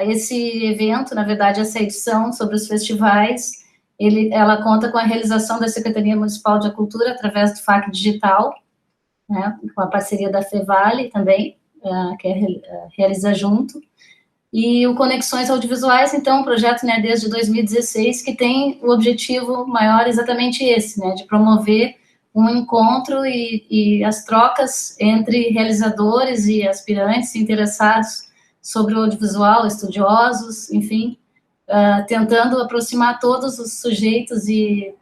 esse evento, na verdade, essa edição sobre os festivais, ela conta com a realização da Secretaria Municipal de Cultura através do FAC Digital, né, com a parceria da Fevale também, que realiza junto, e o Conexões Audiovisuais, então, um projeto, né, desde 2016, que tem o objetivo maior exatamente esse, né, de promover um encontro e as trocas entre realizadores e aspirantes interessados sobre o audiovisual, estudiosos, enfim, tentando aproximar todos os sujeitos e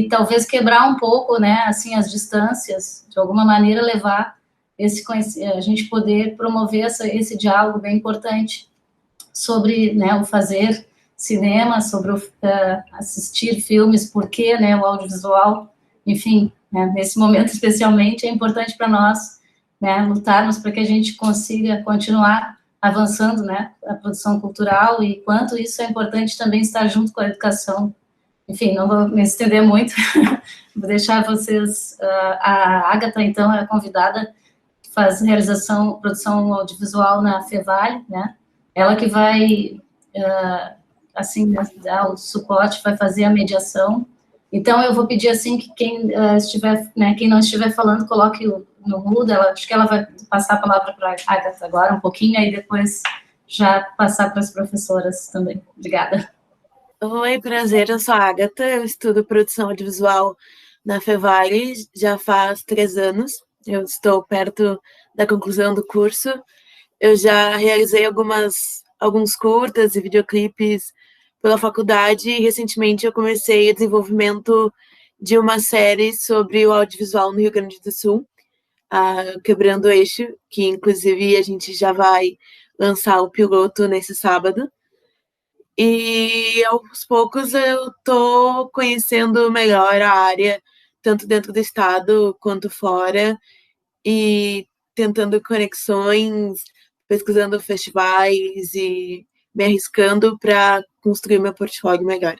talvez quebrar um pouco, né, assim, as distâncias, de alguma maneira levar a gente poder promover esse diálogo bem importante sobre, né, o fazer cinema, sobre assistir filmes, por que, né, o audiovisual, enfim, né, nesse momento especialmente é importante para nós, né, lutarmos para que a gente consiga continuar avançando, né, a produção cultural e quanto isso é importante também estar junto com a educação. Enfim, não vou me estender muito, vou deixar vocês, a Agatha, então, é a convidada, faz produção audiovisual na Fevale, né, ela que vai, assim, dar o suporte, vai fazer a mediação. Então, eu vou pedir, assim, que quem estiver, né, quem não estiver falando, coloque no mudo, acho que ela vai passar a palavra para a Agatha agora, um pouquinho, aí depois já passar para as professoras também. Obrigada. Oi, prazer, eu sou a Agatha, eu estudo produção audiovisual na Fevale já faz 3 anos, eu estou perto da conclusão do curso, eu já realizei alguns curtas e videoclipes pela faculdade e recentemente eu comecei o desenvolvimento de uma série sobre o audiovisual no Rio Grande do Sul, Quebrando o Eixo, que inclusive a gente já vai lançar o piloto nesse sábado. E aos poucos eu estou conhecendo melhor a área, tanto dentro do estado quanto fora, e tentando conexões, pesquisando festivais e me arriscando para construir meu portfólio melhor.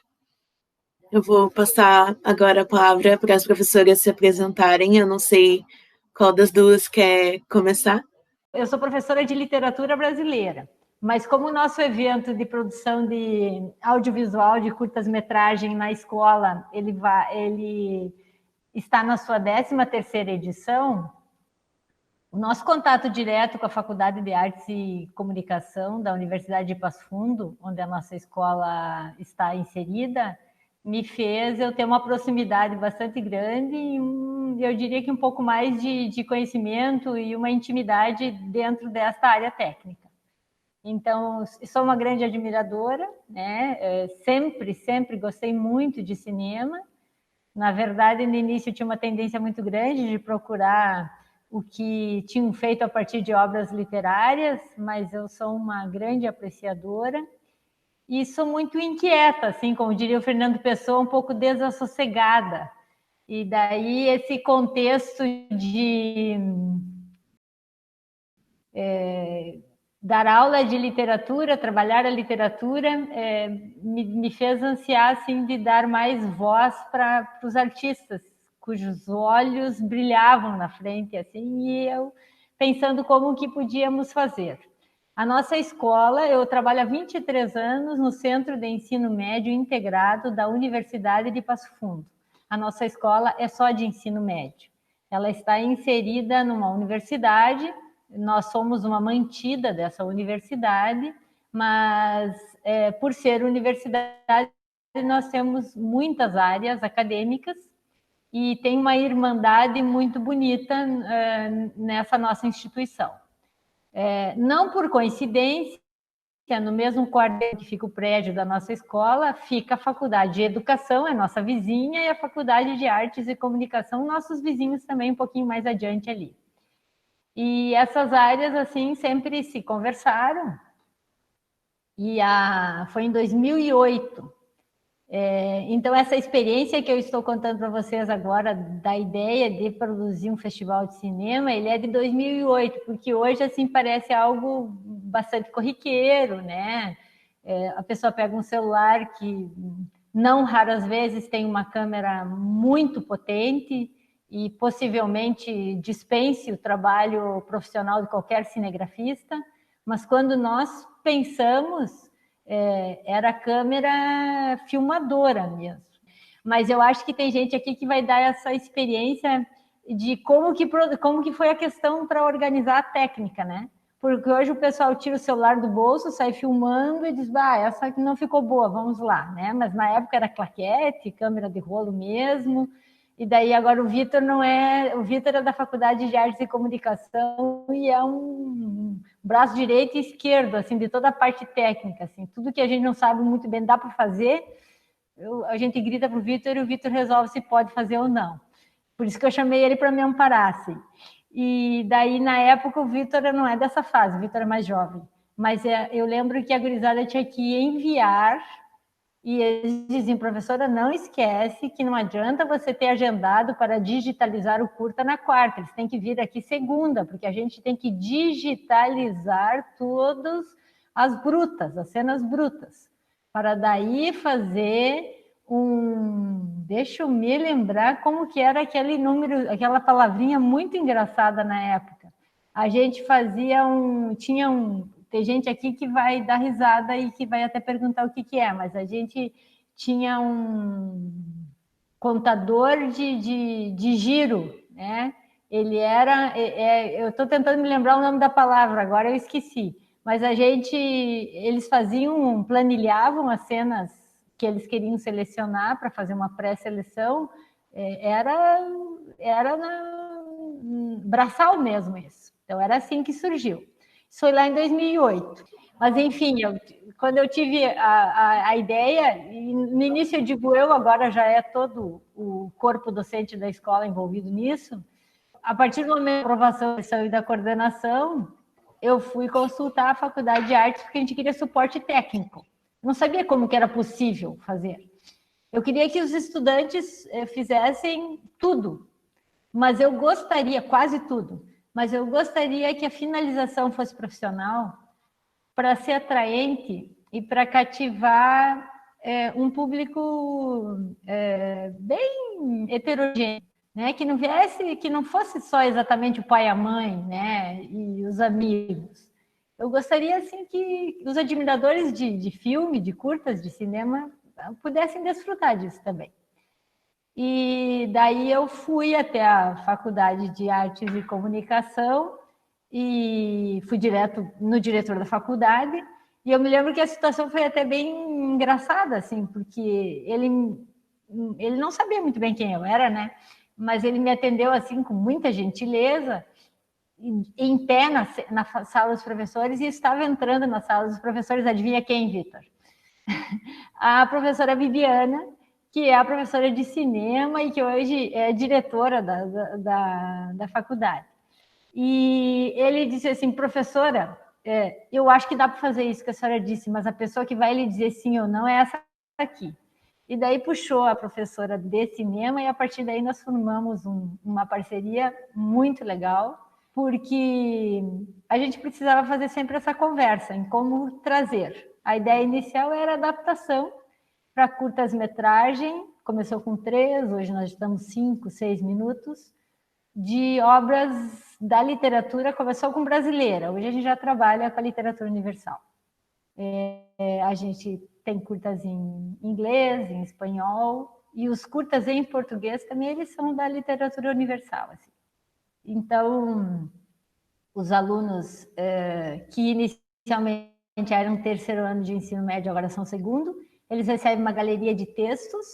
Eu vou passar agora a palavra para as professoras se apresentarem. Eu não sei qual das duas quer começar. Eu sou professora de literatura brasileira, mas como o nosso evento de produção de audiovisual, de curtas-metragem na escola, ele está na sua 13ª edição, o nosso contato direto com a Faculdade de Artes e Comunicação da Universidade de Passo Fundo, onde a nossa escola está inserida, me fez eu ter uma proximidade bastante grande e eu diria que um pouco mais de conhecimento e uma intimidade dentro desta área técnica. Então, sou uma grande admiradora, né? Sempre gostei muito de cinema. Na verdade, no início tinha uma tendência muito grande de procurar o que tinham feito a partir de obras literárias, mas eu sou uma grande apreciadora e sou muito inquieta, assim, como diria o Fernando Pessoa, um pouco desassossegada. E daí esse contexto de dar aula de literatura, trabalhar a literatura, me fez ansiar assim, de dar mais voz para os artistas, cujos olhos brilhavam na frente, assim, e eu pensando como que podíamos fazer. A nossa escola, eu trabalho há 23 anos no Centro de Ensino Médio Integrado da Universidade de Passo Fundo. A nossa escola é só de ensino médio. Ela está inserida numa universidade, nós somos uma mantida dessa universidade, mas por ser universidade, nós temos muitas áreas acadêmicas e tem uma irmandade muito bonita nessa nossa instituição. Não por coincidência, no mesmo quarto que fica o prédio da nossa escola, fica a Faculdade de Educação, é nossa vizinha, e a Faculdade de Artes e Comunicação, nossos vizinhos também um pouquinho mais adiante ali. E essas áreas, assim, sempre se conversaram. E foi em 2008. Então, essa experiência que eu estou contando para vocês agora, da ideia de produzir um festival de cinema, ele é de 2008, porque hoje, assim, parece algo bastante corriqueiro, né? A pessoa pega um celular que, não raras vezes, tem uma câmera muito potente e possivelmente dispense o trabalho profissional de qualquer cinegrafista, mas quando nós pensamos era a câmera filmadora mesmo. Mas eu acho que tem gente aqui que vai dar essa experiência de como que foi a questão para organizar a técnica, né? Porque hoje o pessoal tira o celular do bolso, sai filmando e diz, essa aqui não ficou boa, vamos lá, né? Mas na época era claquete, câmera de rolo mesmo, e daí agora o Vitor é da Faculdade de Artes e Comunicação e é um braço direito e esquerdo, assim, de toda a parte técnica, assim, tudo que a gente não sabe muito bem dá para fazer, a gente grita para o Vitor e o Vitor resolve se pode fazer ou não. Por isso que eu chamei ele para me amparar, assim. E daí, na época, o Vitor não é dessa fase, o Vitor é mais jovem. Mas eu lembro que a gurizada tinha que enviar, e eles diziam, professora, não esquece que não adianta você ter agendado para digitalizar o curta na quarta, eles têm que vir aqui segunda, porque a gente tem que digitalizar todas as brutas, as cenas brutas, para daí fazer deixa eu me lembrar como que era aquele número, aquela palavrinha muito engraçada na época. A gente fazia tem gente aqui que vai dar risada e que vai até perguntar o que é, mas a gente tinha um contador de giro, né? Ele era, eu estou tentando me lembrar o nome da palavra, agora eu esqueci, mas eles planilhavam as cenas que eles queriam selecionar para fazer uma pré-seleção, era braçal mesmo isso. Então, era assim que surgiu. Isso foi lá em 2008. Mas, enfim, quando eu tive a ideia, no início eu digo agora já é todo o corpo docente da escola envolvido nisso, a partir do momento da aprovação e da coordenação, eu fui consultar a Faculdade de Artes porque a gente queria suporte técnico. Não sabia como que era possível fazer. Eu queria que os estudantes fizessem tudo, mas eu gostaria, quase tudo, mas eu gostaria que a finalização fosse profissional para ser atraente e para cativar um público bem heterogêneo, né? Que não fosse só exatamente o pai e a mãe, né? E os amigos. Eu gostaria, assim, que os admiradores de filme, de curtas, de cinema, pudessem desfrutar disso também. E daí eu fui até a Faculdade de Artes e Comunicação e fui direto no diretor da faculdade. E eu me lembro que a situação foi até bem engraçada, assim, porque ele não sabia muito bem quem eu era, né? Mas ele me atendeu, assim, com muita gentileza, em pé na sala dos professores, e estava entrando na sala dos professores, adivinha quem, Vitor? A professora Viviana, que é a professora de cinema e que hoje é diretora da faculdade. E ele disse assim, professora, eu acho que dá para fazer isso que a senhora disse, mas a pessoa que vai lhe dizer sim ou não é essa aqui. E daí puxou a professora de cinema e a partir daí nós formamos uma parceria muito legal, porque a gente precisava fazer sempre essa conversa em como trazer. A ideia inicial era adaptação para curtas-metragem, começou com 3, hoje nós estamos 5, 6 minutos, de obras da literatura, começou com brasileira, hoje a gente já trabalha com a literatura universal. A gente tem curtas em inglês, em espanhol, e os curtas em português também, eles são da literatura universal, assim. Então, os alunos que inicialmente eram terceiro ano de ensino médio, agora são segundo, eles recebem uma galeria de textos,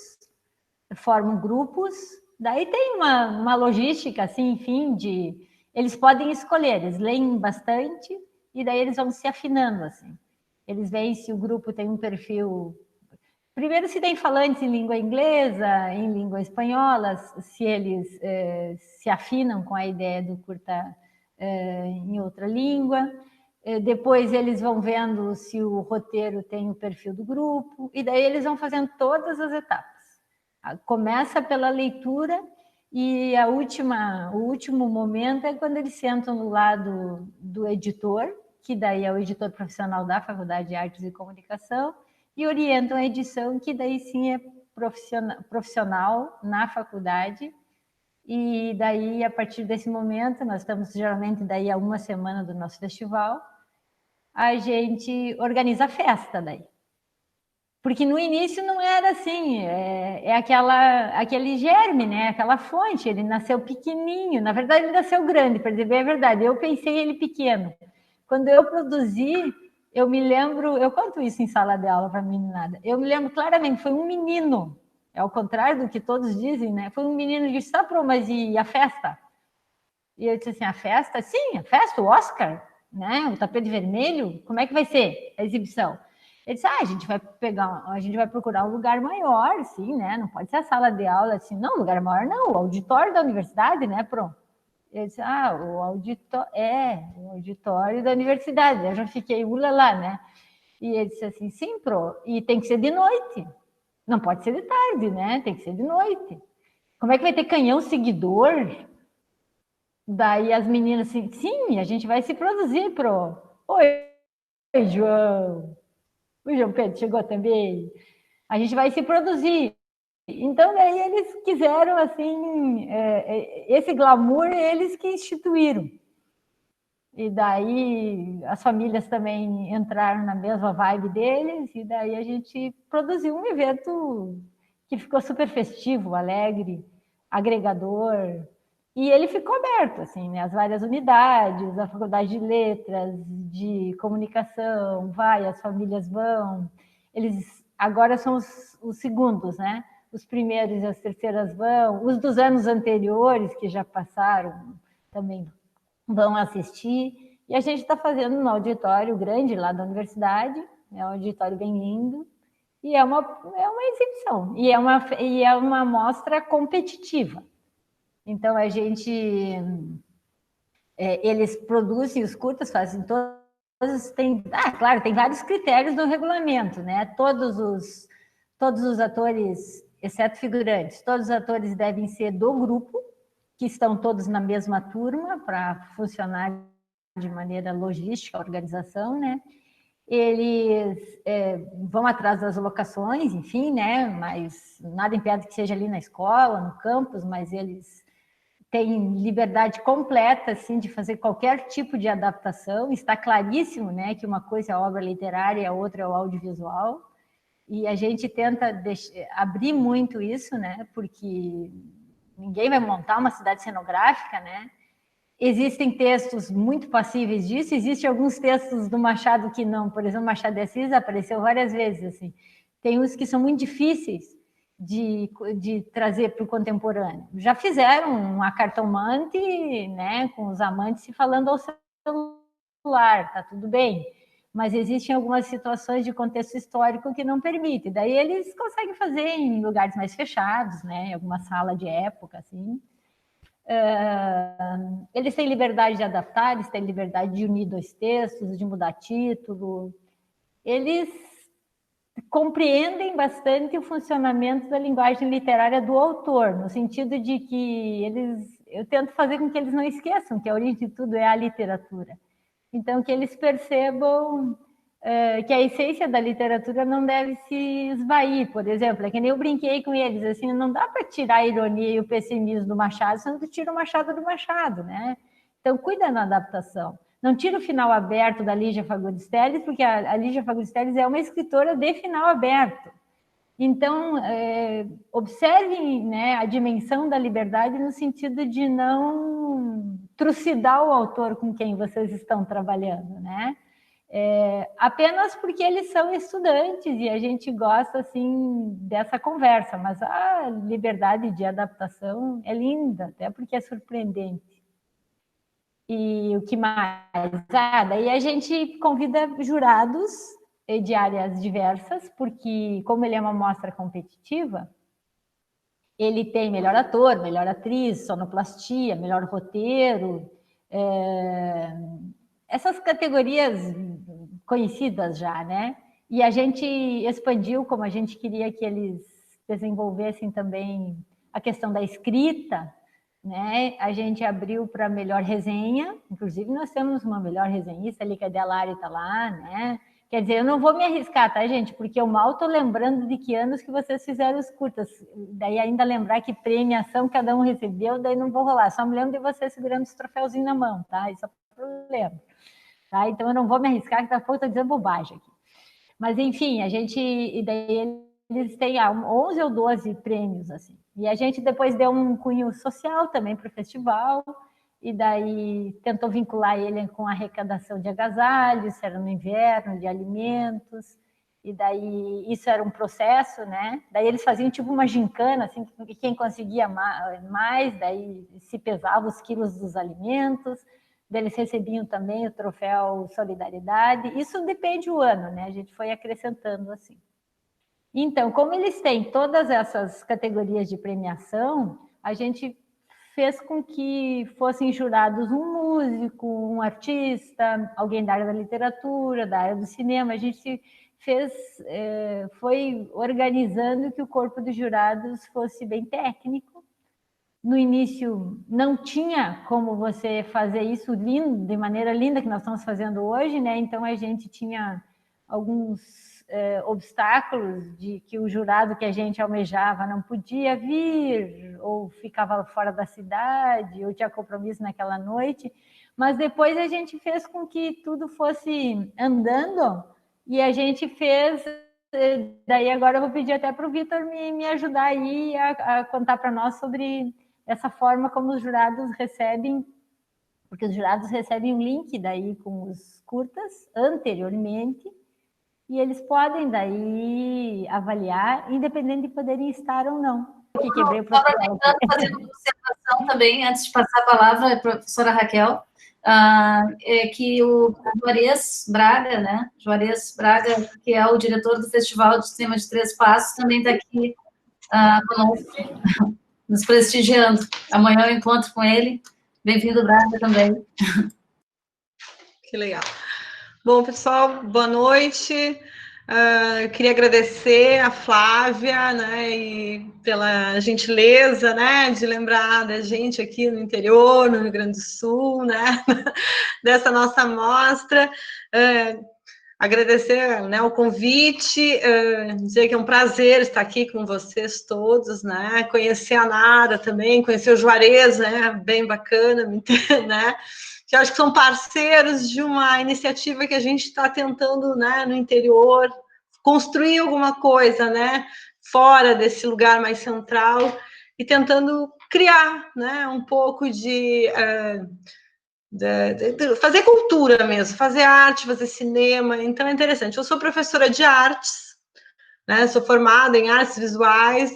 formam grupos, daí tem uma logística, assim, enfim, eles podem escolher, eles leem bastante, e daí eles vão se afinando, assim. Eles veem se o grupo tem um perfil... Primeiro, se tem falantes em língua inglesa, em língua espanhola, se eles se afinam com a ideia do curta em outra língua. Depois eles vão vendo se o roteiro tem o perfil do grupo, e daí eles vão fazendo todas as etapas. Começa pela leitura e o último momento é quando eles sentam do lado do editor, que daí é o editor profissional da Faculdade de Artes e Comunicação, e orientam a edição, que daí sim é profissional na faculdade. E daí, a partir desse momento, nós estamos geralmente daí a uma semana do nosso festival, a gente organiza a festa daí. Porque no início não era assim, aquele germe, né? Aquela fonte, ele nasceu pequenininho, na verdade ele nasceu grande, para dizer bem a verdade, eu pensei ele pequeno. Quando eu produzi, eu me lembro, eu conto isso em sala de aula para mim nada, eu me lembro claramente, foi um menino, ao contrário do que todos dizem, né? Foi um menino que disse, tá, Pro, mas e a festa? E eu disse assim, a festa? Sim, a festa, o Oscar, né? O tapete vermelho, como é que vai ser a exibição? Ele disse, a gente vai procurar um lugar maior, sim, né? Não pode ser a sala de aula, assim, não, lugar maior não, o auditório da universidade, né, pronto. Ele disse, o auditório da universidade. Eu já fiquei lá, né? E ele disse assim, sim, Pro, e tem que ser de noite. Não pode ser de tarde, né? Tem que ser de noite. Como é que vai ter canhão seguidor? Daí as meninas assim, sim, a gente vai se produzir, Pro. Oi, João. O João Pedro chegou também. A gente vai se produzir. Então, daí eles quiseram, assim, esse glamour, eles que instituíram. E daí as famílias também entraram na mesma vibe deles, e daí a gente produziu um evento que ficou super festivo, alegre, agregador, e ele ficou aberto, assim, né? As várias unidades, a Faculdade de Letras, de Comunicação, as famílias vão. Eles agora são os segundos, né? Os primeiros e as terceiras vão, os dos anos anteriores, que já passaram, também vão assistir. E a gente está fazendo no auditório grande lá da universidade, é um auditório bem lindo, e é uma exibição, e é uma mostra competitiva. Então, a gente... eles produzem os curtas, fazem todos... claro, tem vários critérios no regulamento, né? Todos os atores, exceto figurantes, todos os atores devem ser do grupo, que estão todos na mesma turma, para funcionar de maneira logística, a organização, né? Eles vão atrás das locações, enfim, né? Mas nada impede que seja ali na escola, no campus, mas eles têm liberdade completa, assim, de fazer qualquer tipo de adaptação. Está claríssimo, né, que uma coisa é a obra literária e a outra é o audiovisual. E a gente tenta abrir muito isso, né? Porque ninguém vai montar uma cidade cenográfica, né? Existem textos muito passíveis disso, existem alguns textos do Machado que não, por exemplo, Machado de Assis apareceu várias vezes, assim. Tem uns que são muito difíceis de trazer para o contemporâneo. Já fizeram a cartomante, né, com os amantes se falando ao celular, tá tudo bem, mas existem algumas situações de contexto histórico que não permitem. Daí eles conseguem fazer em lugares mais fechados, né, em alguma sala de época, assim. Eles têm liberdade de adaptar, eles têm liberdade de unir dois textos, de mudar título. Eles compreendem bastante o funcionamento da linguagem literária do autor, no sentido de que eu tento fazer com que eles não esqueçam que a origem de tudo é a literatura. Então, que eles percebam que a essência da literatura não deve se esvair, por exemplo, é que nem eu brinquei com eles, assim, não dá para tirar a ironia e o pessimismo do Machado, senão tu tira o Machado do Machado, né? Então, cuida na adaptação. Não tira o final aberto da Lígia Fagundes Telles, porque a Lígia Fagundes Telles é uma escritora de final aberto. Então, observem, né, a dimensão da liberdade no sentido de não trucidar o autor com quem vocês estão trabalhando, né? Apenas porque eles são estudantes e a gente gosta, assim, dessa conversa, mas a liberdade de adaptação é linda, até porque é surpreendente. E o que mais? Daí a gente convida jurados de áreas diversas, porque como ele é uma mostra competitiva, ele tem melhor ator, melhor atriz, sonoplastia, melhor roteiro, essas categorias conhecidas já, né? E a gente expandiu, como a gente queria que eles desenvolvessem também a questão da escrita, né? A gente abriu para melhor resenha, inclusive nós temos uma melhor resenhista ali, que a Delari está lá, né? Quer dizer, eu não vou me arriscar, tá, gente? Porque eu mal estou lembrando de que anos que vocês fizeram os curtas. Daí ainda lembrar que premiação cada um recebeu, daí não vou rolar. Só me lembro de vocês segurando os troféuzinhos na mão, tá? Isso é um problema. tá? Então eu não vou me arriscar, que daqui a pouco eu estou dizendo bobagem aqui. Mas, enfim, e daí eles têm 11 ou 12 prêmios, assim. E a gente depois deu um cunho social também para o festival, e daí tentou vincular ele com a arrecadação de agasalhos, era no inverno, de alimentos, e daí isso era um processo, né? Daí eles faziam tipo uma gincana, assim, quem conseguia mais, daí se pesava os quilos dos alimentos, daí eles recebiam também o troféu Solidariedade. Isso depende do ano, né? A gente foi acrescentando assim. Então, como eles têm todas essas categorias de premiação, a gente fez com que fossem jurados um músico, um artista, alguém da área da literatura, da área do cinema. A gente foi organizando que o corpo de jurados fosse bem técnico. No início não tinha como você fazer isso lindo, de maneira linda que nós estamos fazendo hoje, né? Então a gente tinha alguns obstáculos de que o jurado que a gente almejava não podia vir, ou ficava fora da cidade, ou tinha compromisso naquela noite, mas depois a gente fez com que tudo fosse andando, e a gente fez, daí agora eu vou pedir até para o Vitor me ajudar aí a contar para nós sobre essa forma como os jurados recebem, porque os jurados recebem um link daí com os curtas anteriormente, e eles podem daí avaliar, independente de poderem estar ou não. Aproveitando, fazendo uma observação também, antes de passar a palavra à professora Raquel, é que o Juarez Braga, né? Juarez Braga, que é o diretor do Festival de Cinema de Três Passos, também está aqui conosco, nos prestigiando. Amanhã eu encontro com ele. Bem-vindo, Braga, também. Que legal. Bom, pessoal, boa noite. Eu queria agradecer a Flávia, né, e pela gentileza, né, de lembrar da gente aqui no interior, no Rio Grande do Sul, né, dessa nossa mostra. Agradecer, né, o convite, dizer que é um prazer estar aqui com vocês todos, né, conhecer a Nara também, conhecer o Juarez, né, bem bacana, né, que eu acho que são parceiros de uma iniciativa que a gente está tentando, né, no interior, construir alguma coisa, né, fora desse lugar mais central, e tentando criar, né, um pouco de fazer cultura mesmo, fazer arte, fazer cinema. Então é interessante. Eu sou professora de artes, né, sou formada em artes visuais,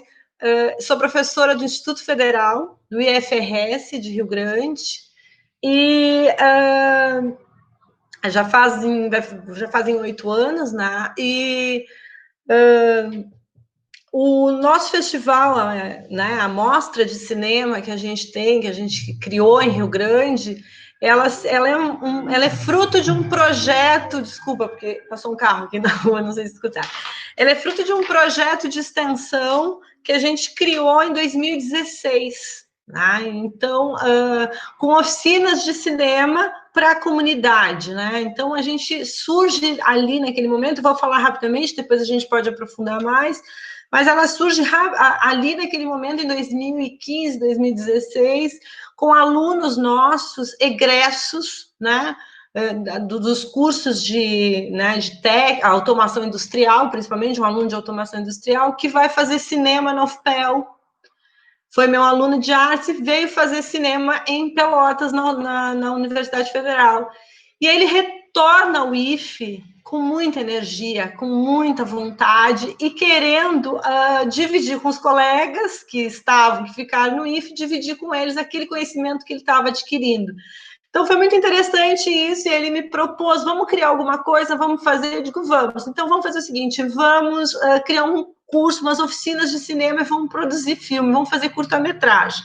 sou professora do Instituto Federal, do IFRS de Rio Grande, e já fazem 8 anos, né? E o nosso festival, né, a mostra de cinema que a gente tem, que a gente criou em Rio Grande, ela é fruto de um projeto, desculpa, porque passou um carro aqui na rua, não sei se escutar. Ela é fruto de um projeto de extensão que a gente criou em 2016. Né? Então, com oficinas de cinema para a comunidade, né? Então a gente surge ali naquele momento, vou falar rapidamente, depois a gente pode aprofundar mais, mas ela surge ali naquele momento, em 2015, 2016, com alunos nossos egressos, né? Dos cursos de automação industrial, principalmente um aluno de automação industrial, que vai fazer cinema na UFPEL. Foi meu aluno de arte e veio fazer cinema em Pelotas, na Universidade Federal. E ele retorna ao IFE com muita energia, com muita vontade e querendo dividir com os colegas que ficaram no IFE, dividir com eles aquele conhecimento que ele estava adquirindo. Então, foi muito interessante isso, e ele me propôs, vamos criar alguma coisa, vamos fazer, eu digo, vamos. Então, vamos fazer o seguinte, vamos criar um curso, umas oficinas de cinema, e vamos produzir filme, vamos fazer curta-metragem.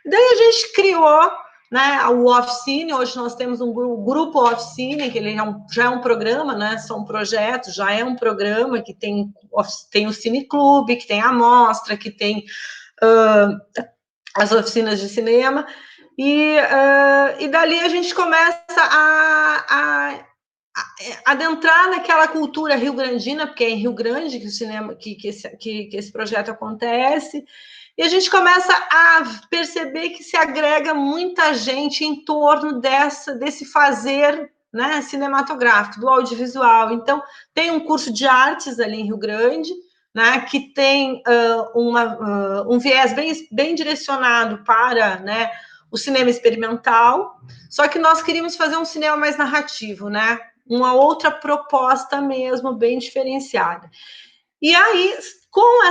Daí a gente criou, né, o Oficine. Hoje nós temos um grupo Oficine, que ele já é um programa, né, são projetos, já é um programa que tem o Cineclube, que tem a mostra, que tem as oficinas de cinema, e dali a gente começa a adentrar naquela cultura rio-grandina, porque é em Rio Grande que o cinema, que esse projeto acontece, e a gente começa a perceber que se agrega muita gente em torno desse fazer né, cinematográfico, do audiovisual. Então, tem um curso de artes ali em Rio Grande, né, que tem um viés bem direcionado para, né, o cinema experimental, só que nós queríamos fazer um cinema mais narrativo, né, uma outra proposta mesmo, bem diferenciada. E aí, com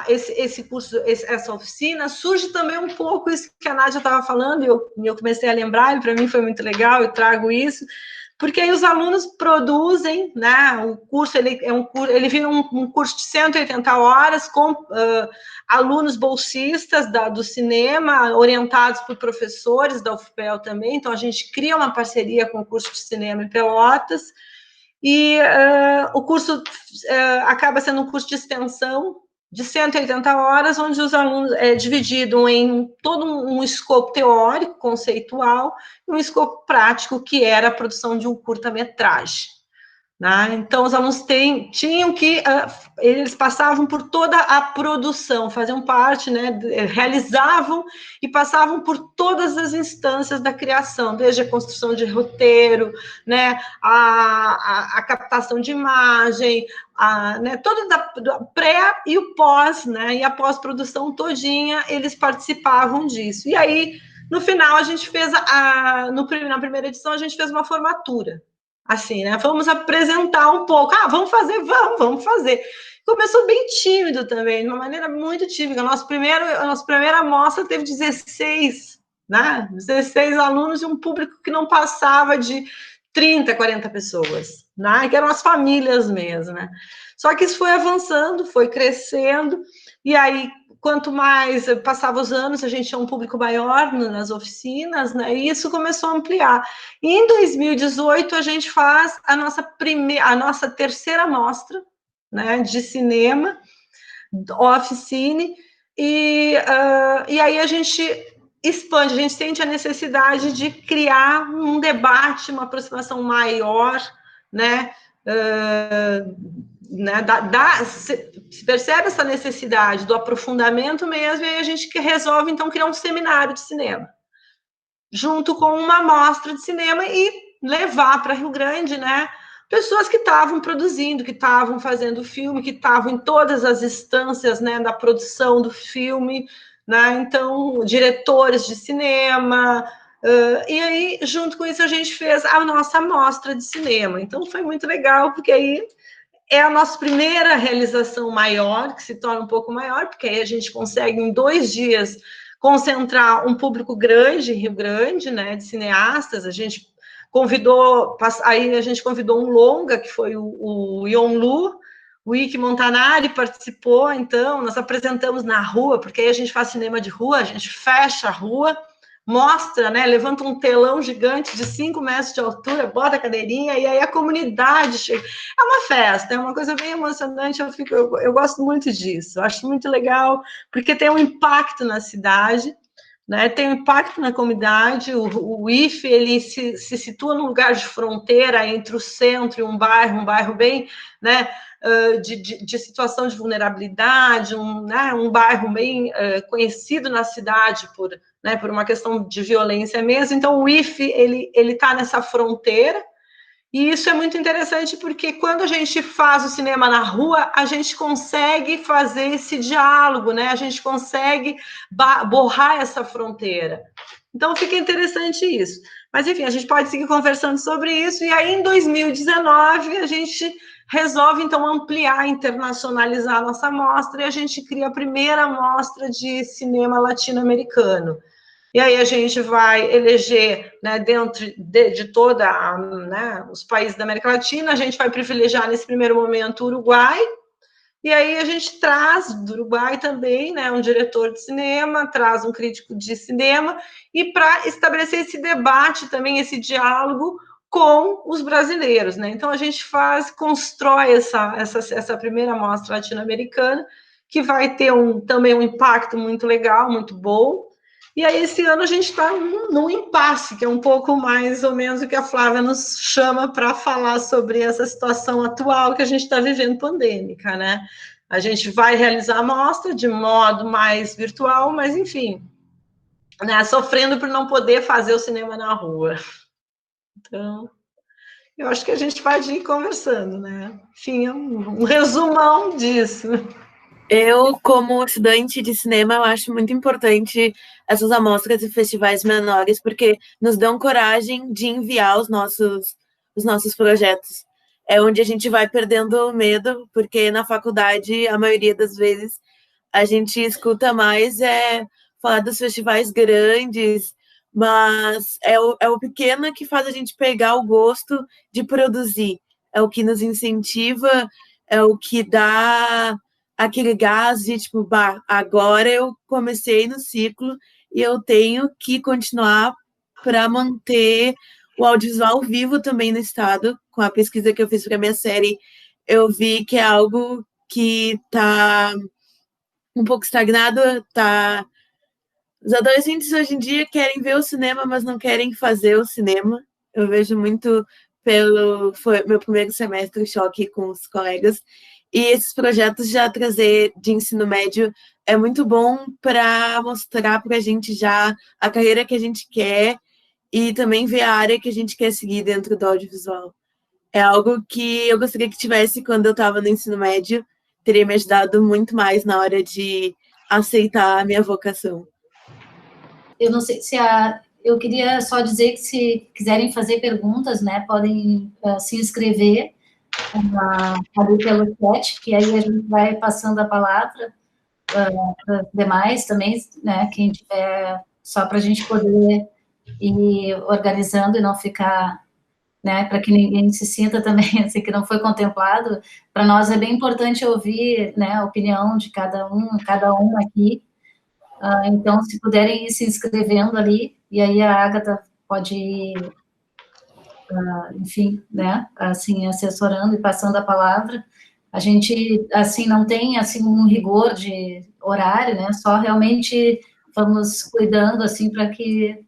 esse curso, essa oficina, surge também um pouco isso que a Nádia estava falando, e eu comecei a lembrar, e para mim foi muito legal, eu trago isso, porque aí os alunos produzem, né, o curso, ele vira um curso de 180 horas, com alunos bolsistas do cinema, orientados por professores da UFPEL também, então a gente cria uma parceria com o curso de cinema em Pelotas, e o curso acaba sendo um curso de extensão de 180 horas, onde os alunos é dividido em todo um escopo teórico, conceitual, e um escopo prático, que era a produção de um curta-metragem. Né? Então, os alunos tinham que, eles passavam por toda a produção, faziam parte, né, realizavam e passavam por todas as instâncias da criação, desde a construção de roteiro, né, a captação de imagem, né, todo do pré e o pós, né, e a pós-produção todinha, eles participavam disso. E aí, no final, a gente fez, na primeira edição, a gente fez uma formatura. Assim, né? Vamos apresentar um pouco. Vamos fazer, vamos fazer. Começou bem tímido também, de uma maneira muito tímida. A nossa primeira amostra teve 16, né? 16 alunos e um público que não passava de 30, 40 pessoas, né? Que eram as famílias mesmo, né? Só que isso foi avançando, foi crescendo, e aí, quanto mais passava os anos, a gente tinha um público maior nas oficinas, né? E isso começou a ampliar. E em 2018, a gente faz a nossa terceira mostra, né, de cinema, oficine, e aí a gente expande, a gente sente a necessidade de criar um debate, uma aproximação maior, né? Se percebe essa necessidade do aprofundamento mesmo, e aí a gente resolve, então, criar um seminário de cinema, junto com uma mostra de cinema, e levar para Rio Grande, né, pessoas que estavam produzindo, que estavam fazendo filme, que estavam em todas as instâncias, né, da produção do filme, né, então, diretores de cinema, e aí, junto com isso, a gente fez a nossa mostra de cinema. Então, foi muito legal, porque aí é a nossa primeira realização maior, que se torna um pouco maior, porque aí a gente consegue, em 2 dias, concentrar um público grande em Rio Grande, né, de cineastas. A gente convidou um longa, que foi o Yonlu, o Ike Montanari participou. Então, nós apresentamos na rua, porque aí a gente faz cinema de rua, a gente fecha a rua, mostra, né, levanta um telão gigante de 5 metros de altura, bota a cadeirinha, e aí a comunidade chega. É uma festa, é uma coisa bem emocionante, eu gosto muito disso, eu acho muito legal, porque tem um impacto na cidade, né, tem um impacto na comunidade. O IFE, ele se situa num lugar de fronteira entre o centro e um bairro bem, né, de situação de vulnerabilidade, um bairro bem conhecido na cidade por uma questão de violência mesmo. Então, o IFE, ele está nessa fronteira, e isso é muito interessante, porque quando a gente faz o cinema na rua, a gente consegue fazer esse diálogo, né? A gente consegue borrar essa fronteira. Então, fica interessante isso. Mas, enfim, a gente pode seguir conversando sobre isso, e aí, em 2019, a gente resolve, então, ampliar, internacionalizar a nossa mostra, e a gente cria a primeira mostra de cinema latino-americano. E aí a gente vai eleger, né, dentro de toda, né, os países da América Latina, a gente vai privilegiar nesse primeiro momento o Uruguai, e aí a gente traz do Uruguai também, né, um diretor de cinema, traz um crítico de cinema, e para estabelecer esse debate também, esse diálogo com os brasileiros, né? Então a gente constrói essa primeira mostra latino-americana, que vai ter também um impacto muito legal, muito bom. E aí, esse ano, a gente está num impasse, que é um pouco mais ou menos o que a Flávia nos chama para falar sobre essa situação atual que a gente está vivendo, pandêmica, né? A gente vai realizar a mostra de modo mais virtual, mas, enfim, né, sofrendo por não poder fazer o cinema na rua. Então, Eu acho que a gente pode ir conversando, né? Enfim, é um resumão disso. Eu, como estudante de cinema, eu acho muito importante essas amostras e festivais menores, porque nos dão coragem de enviar os nossos projetos. É onde a gente vai perdendo o medo, porque na faculdade, a maioria das vezes, a gente escuta mais falar dos festivais grandes, mas é o pequeno que faz a gente pegar o gosto de produzir. É o que nos incentiva, é o que dá aquele gás de tipo, bah, agora eu comecei no ciclo e eu tenho que continuar para manter o audiovisual vivo também no estado. Com a pesquisa que eu fiz para minha série, eu vi que é algo que está um pouco estagnado, tá. Os adolescentes hoje em dia querem ver o cinema, mas não querem fazer o cinema. Eu vejo muito foi meu primeiro semestre choque com os colegas. E esses projetos já trazer de ensino médio é muito bom para mostrar para a gente já a carreira que a gente quer e também ver a área que a gente quer seguir dentro do audiovisual. É algo que eu gostaria que tivesse quando eu estava no ensino médio, teria me ajudado muito mais na hora de aceitar a minha vocação. Eu não sei se eu queria só dizer que se quiserem fazer perguntas, né, podem se inscrever ali pelo chat, que aí a gente vai passando a palavra para os demais também, né, quem tiver, só para a gente poder ir organizando e não ficar, né, para que ninguém se sinta também assim, que não foi contemplado. Para nós é bem importante ouvir, né, a opinião de cada uma aqui. Então, se puderem ir se inscrevendo ali, e aí a Agatha pode ir, enfim, né, assim, assessorando e passando a palavra. A gente, assim, não tem, assim, um rigor de horário, né, só realmente vamos cuidando, assim, para que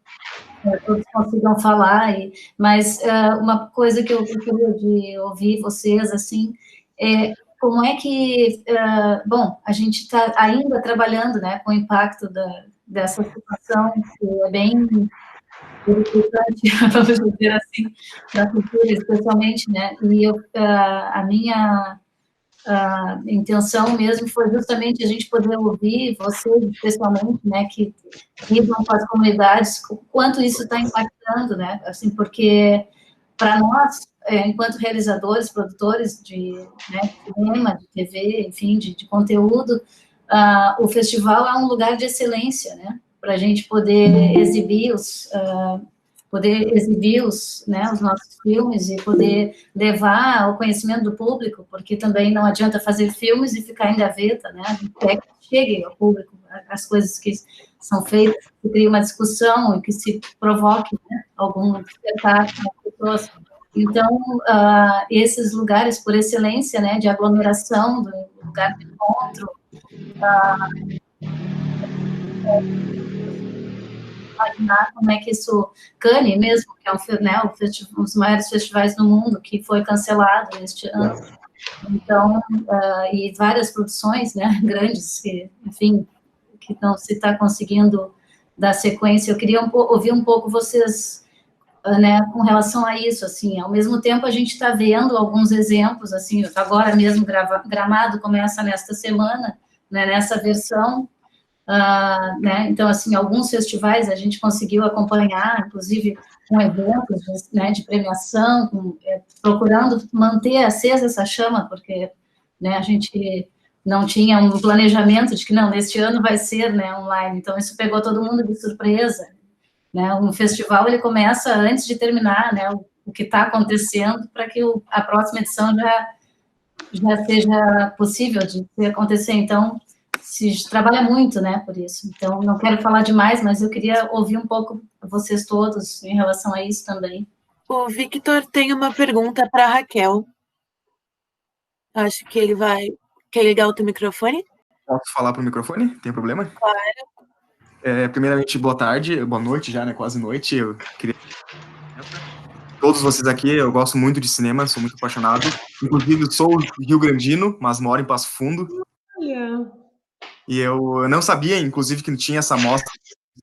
todos consigam falar, mas uma coisa que eu gostaria de ouvir vocês, assim, é como é que, bom, a gente está ainda trabalhando, né, com o impacto dessa situação, que é bem importante, vamos dizer assim, na cultura, especialmente, né, e a minha intenção mesmo foi justamente a gente poder ouvir vocês, especialmente, né, que lidam com as comunidades, o quanto isso está impactando, né, assim, porque para nós, enquanto realizadores, produtores de, né, de cinema, de TV, enfim, de conteúdo, o festival é um lugar de excelência, né, para a gente poder exibir né, os nossos filmes e poder levar ao conhecimento do público, porque também não adianta fazer filmes e ficar em gaveta, né, até que chegue ao público as coisas que são feitas, que cria uma discussão e que se provoque, né, algum despertar nas pessoas. Então, esses lugares, por excelência, né, de aglomeração, do lugar de encontro, imaginar como é que isso, Cannes mesmo, que é um dos maiores festivais do mundo, que foi cancelado neste ano. Então, e várias produções, né, grandes, que, enfim, que não se está conseguindo dar sequência. Eu queria ouvir um pouco vocês, né, com relação a isso, assim, ao mesmo tempo a gente está vendo alguns exemplos, assim, agora mesmo Gramado começa nesta semana, né, nessa versão, né, então, assim, alguns festivais a gente conseguiu acompanhar, inclusive com eventos, né, de premiação, procurando manter acesa essa chama, porque, né, a gente não tinha um planejamento de que, não, neste ano vai ser, né, online, então isso pegou todo mundo de surpresa, né, um festival, ele começa antes de terminar, né, o que está acontecendo, para que a próxima edição já seja possível de acontecer, então se trabalha muito, né, por isso. Então, não quero falar demais, mas eu queria ouvir um pouco vocês todos em relação a isso também. O Victor tem uma pergunta para a Raquel. Acho que ele vai... Quer ligar o teu microfone? Posso falar para o microfone? Tem problema? Claro. Primeiramente, boa tarde, boa noite já, né, quase noite. Eu queria... Todos vocês aqui, eu gosto muito de cinema, sou muito apaixonado. Inclusive, sou rio-grandino, mas moro em Passo Fundo. E eu não sabia, inclusive, que tinha essa mostra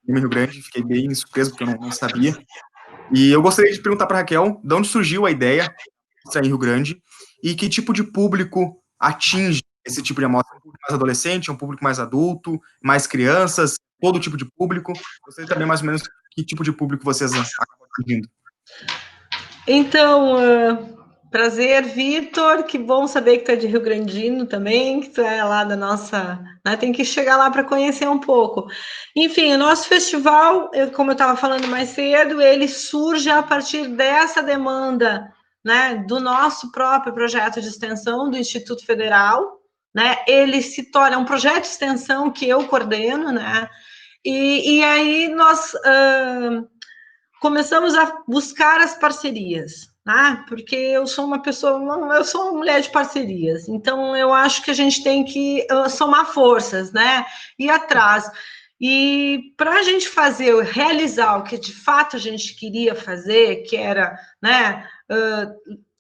no Rio Grande, fiquei bem surpreso, porque eu não sabia. E eu gostaria de perguntar para Raquel, de onde surgiu a ideia de mostrar em Rio Grande e que tipo de público atinge esse tipo de amostra? Um público mais adolescente, um público mais adulto, mais crianças, todo tipo de público? Gostaria também mais ou menos que tipo de público vocês acabam atingindo. Então, prazer, Vitor, que bom saber que tu é de Rio Grandino também, que tu é lá da nossa... Né, tem que chegar lá para conhecer um pouco. Enfim, o nosso festival, como eu estava falando mais cedo, ele surge a partir dessa demanda, né, do nosso próprio projeto de extensão do Instituto Federal, né, ele se torna um projeto de extensão que eu coordeno, né, e aí nós... começamos a buscar as parcerias, né? Porque eu sou uma mulher de parcerias, então eu acho que a gente tem que somar forças, né? Ir atrás. E para a gente realizar o que de fato a gente queria fazer, que era, né,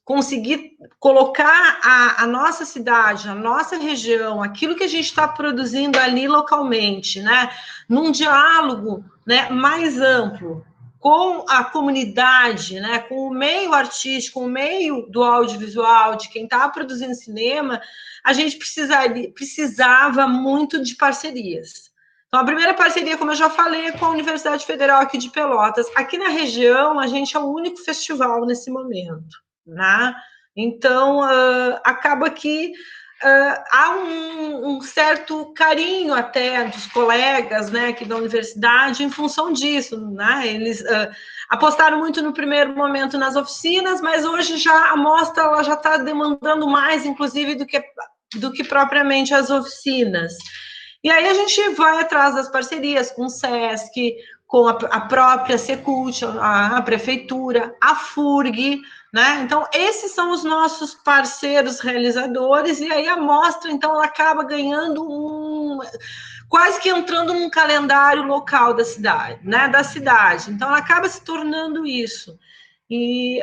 conseguir colocar a nossa cidade, a nossa região, aquilo que a gente está produzindo ali localmente, né, num diálogo, né, mais amplo, com a comunidade, né, com o meio artístico, com o meio do audiovisual, de quem está produzindo cinema, a gente precisava muito de parcerias. Então, a primeira parceria, como eu já falei, é com a Universidade Federal aqui de Pelotas. Aqui na região, a gente é o único festival nesse momento, né? Então, acaba que há um certo carinho até dos colegas, né, aqui da universidade em função disso, né? Eles apostaram muito no primeiro momento nas oficinas, mas hoje já a mostra ela já está demandando mais, inclusive, do que propriamente as oficinas. E aí a gente vai atrás das parcerias com o SESC, com a própria Secult, a prefeitura, a FURG, né? Então, esses são os nossos parceiros realizadores, e aí a mostra, então, ela acaba ganhando quase que entrando num calendário local da cidade, né? Da cidade. Então, ela acaba se tornando isso. E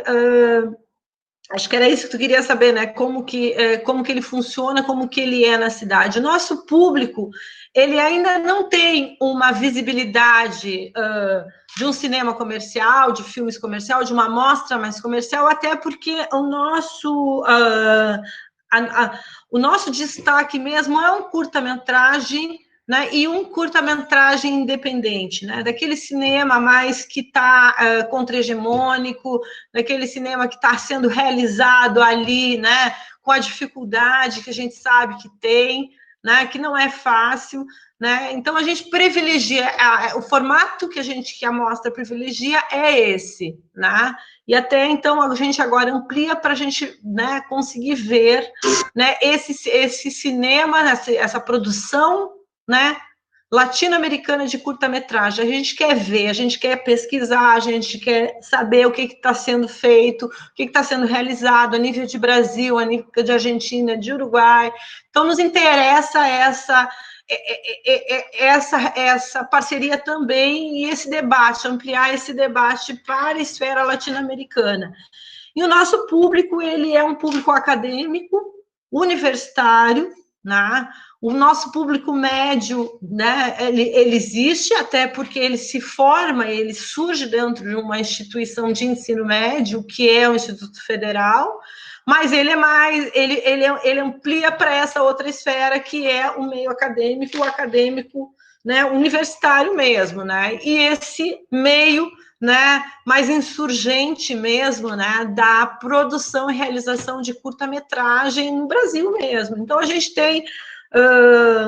acho que era isso que tu queria saber, né? Como que ele funciona, como que ele é na cidade. O nosso público, ele ainda não tem uma visibilidade de um cinema comercial, de filmes comercial, de uma mostra mais comercial, até porque o nosso destaque mesmo é um curta-metragem, né, e um curta-metragem independente, né, daquele cinema mais que está contra-hegemônico, daquele cinema que está sendo realizado ali, né, com a dificuldade que a gente sabe que tem, né, que não é fácil, né, então a gente privilegia, o formato que a mostra privilegia é esse, né, e até então a gente agora amplia para a gente, né, conseguir ver, né, esse cinema, essa produção, né, latino-americana de curta-metragem. A gente quer ver, a gente quer pesquisar, a gente quer saber o que está sendo feito, o que está sendo realizado a nível de Brasil, a nível de Argentina, de Uruguai. Então, nos interessa essa parceria também e esse debate, ampliar esse debate para a esfera latino-americana. E o nosso público, ele é um público acadêmico, universitário, né? O nosso público médio, né, ele existe, até porque ele se forma, ele surge dentro de uma instituição de ensino médio, que é o Instituto Federal, mas ele amplia para essa outra esfera, que é o meio acadêmico, o acadêmico, né, universitário mesmo, né, e esse meio, né, mais insurgente mesmo, né, da produção e realização de curta-metragem no Brasil mesmo. Então, a gente tem,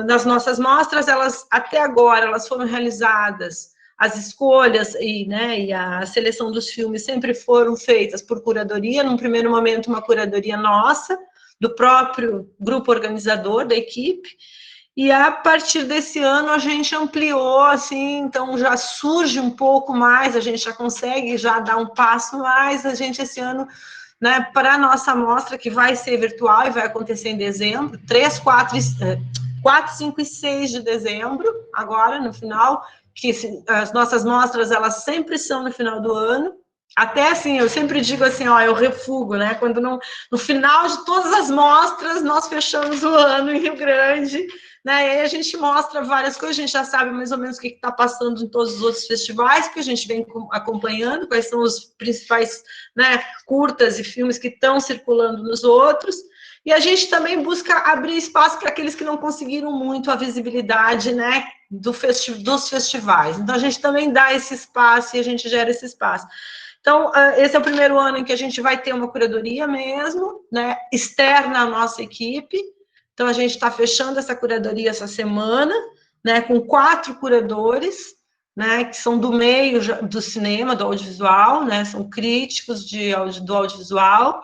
nas nossas mostras, até agora, elas foram realizadas, as escolhas e a seleção dos filmes sempre foram feitas por curadoria, num primeiro momento uma curadoria nossa, do próprio grupo organizador da equipe, e a partir desse ano a gente ampliou, assim, então já surge um pouco mais, a gente já consegue já dar um passo mais, a gente esse ano, né, para a nossa mostra, que vai ser virtual e vai acontecer em dezembro, 4, 5 e 6 de dezembro, agora no final, que as nossas mostras, elas sempre são no final do ano, Até assim, eu sempre digo assim, ó, eu refugo, né? Quando no final de todas as mostras, nós fechamos o ano em Rio Grande, né? E aí a gente mostra várias coisas, a gente já sabe mais ou menos o que está passando em todos os outros festivais, porque a gente vem acompanhando quais são os principais, né, curtas e filmes que estão circulando nos outros. E a gente também busca abrir espaço para aqueles que não conseguiram muito a visibilidade, né, dos festivais. Então, a gente também dá esse espaço e a gente gera esse espaço. Então, esse é o primeiro ano em que a gente vai ter uma curadoria mesmo, né, externa à nossa equipe. Então, a gente está fechando essa curadoria essa semana, né, com 4 curadores, né, que são do meio do cinema, do audiovisual, né, são críticos do audiovisual,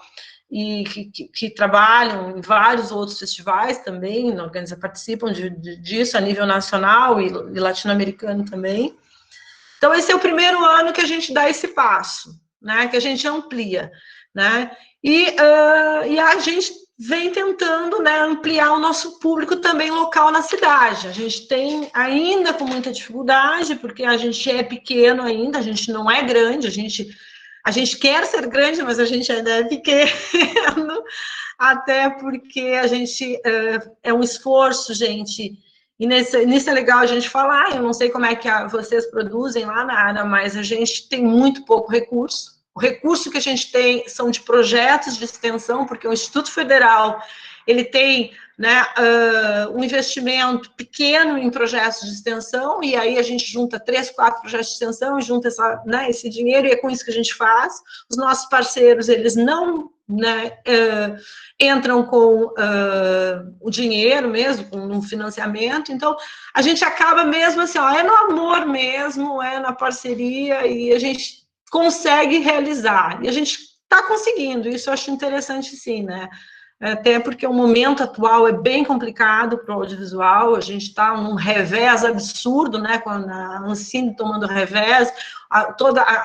e que trabalham em vários outros festivais também, participam disso a nível nacional e latino-americano também. Então, esse é o primeiro ano que a gente dá esse passo, né, que a gente amplia, né, e a gente vem tentando, né, ampliar o nosso público também local na cidade. A gente tem ainda com muita dificuldade, porque a gente é pequeno ainda, a gente não é grande, a gente quer ser grande, mas a gente ainda é pequeno, até porque a gente é um esforço, gente. E nisso é legal a gente falar, eu não sei como é que vocês produzem lá na área, mas a gente tem muito pouco recurso. O recurso que a gente tem são de projetos de extensão, porque o Instituto Federal, ele tem, né, um investimento pequeno em projetos de extensão, e aí a gente junta 3, 4 projetos de extensão, e junta esse dinheiro, e é com isso que a gente faz. Os nossos parceiros, eles não, né, entram com o dinheiro mesmo, com um financiamento, então a gente acaba mesmo assim, ó, é no amor mesmo, é na parceria, e a gente consegue realizar, e a gente está conseguindo, isso eu acho interessante sim, né? Até porque o momento atual é bem complicado para o audiovisual, a gente está num revés absurdo, né, com a Ancine tomando revés,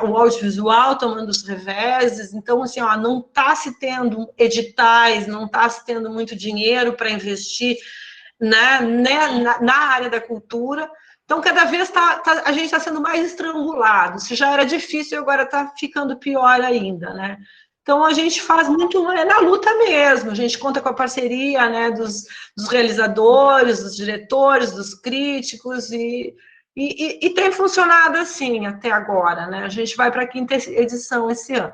o audiovisual tomando os reveses, então, assim, ó, não está se tendo editais, não está se tendo muito dinheiro para investir, né, na área da cultura, então, cada vez a gente está sendo mais estrangulado, se já era difícil, agora está ficando pior ainda, né? Então, a gente faz muito na luta mesmo, a gente conta com a parceria, né, dos realizadores, dos diretores, dos críticos, e tem funcionado assim até agora, né? A gente vai para a 5ª edição esse ano.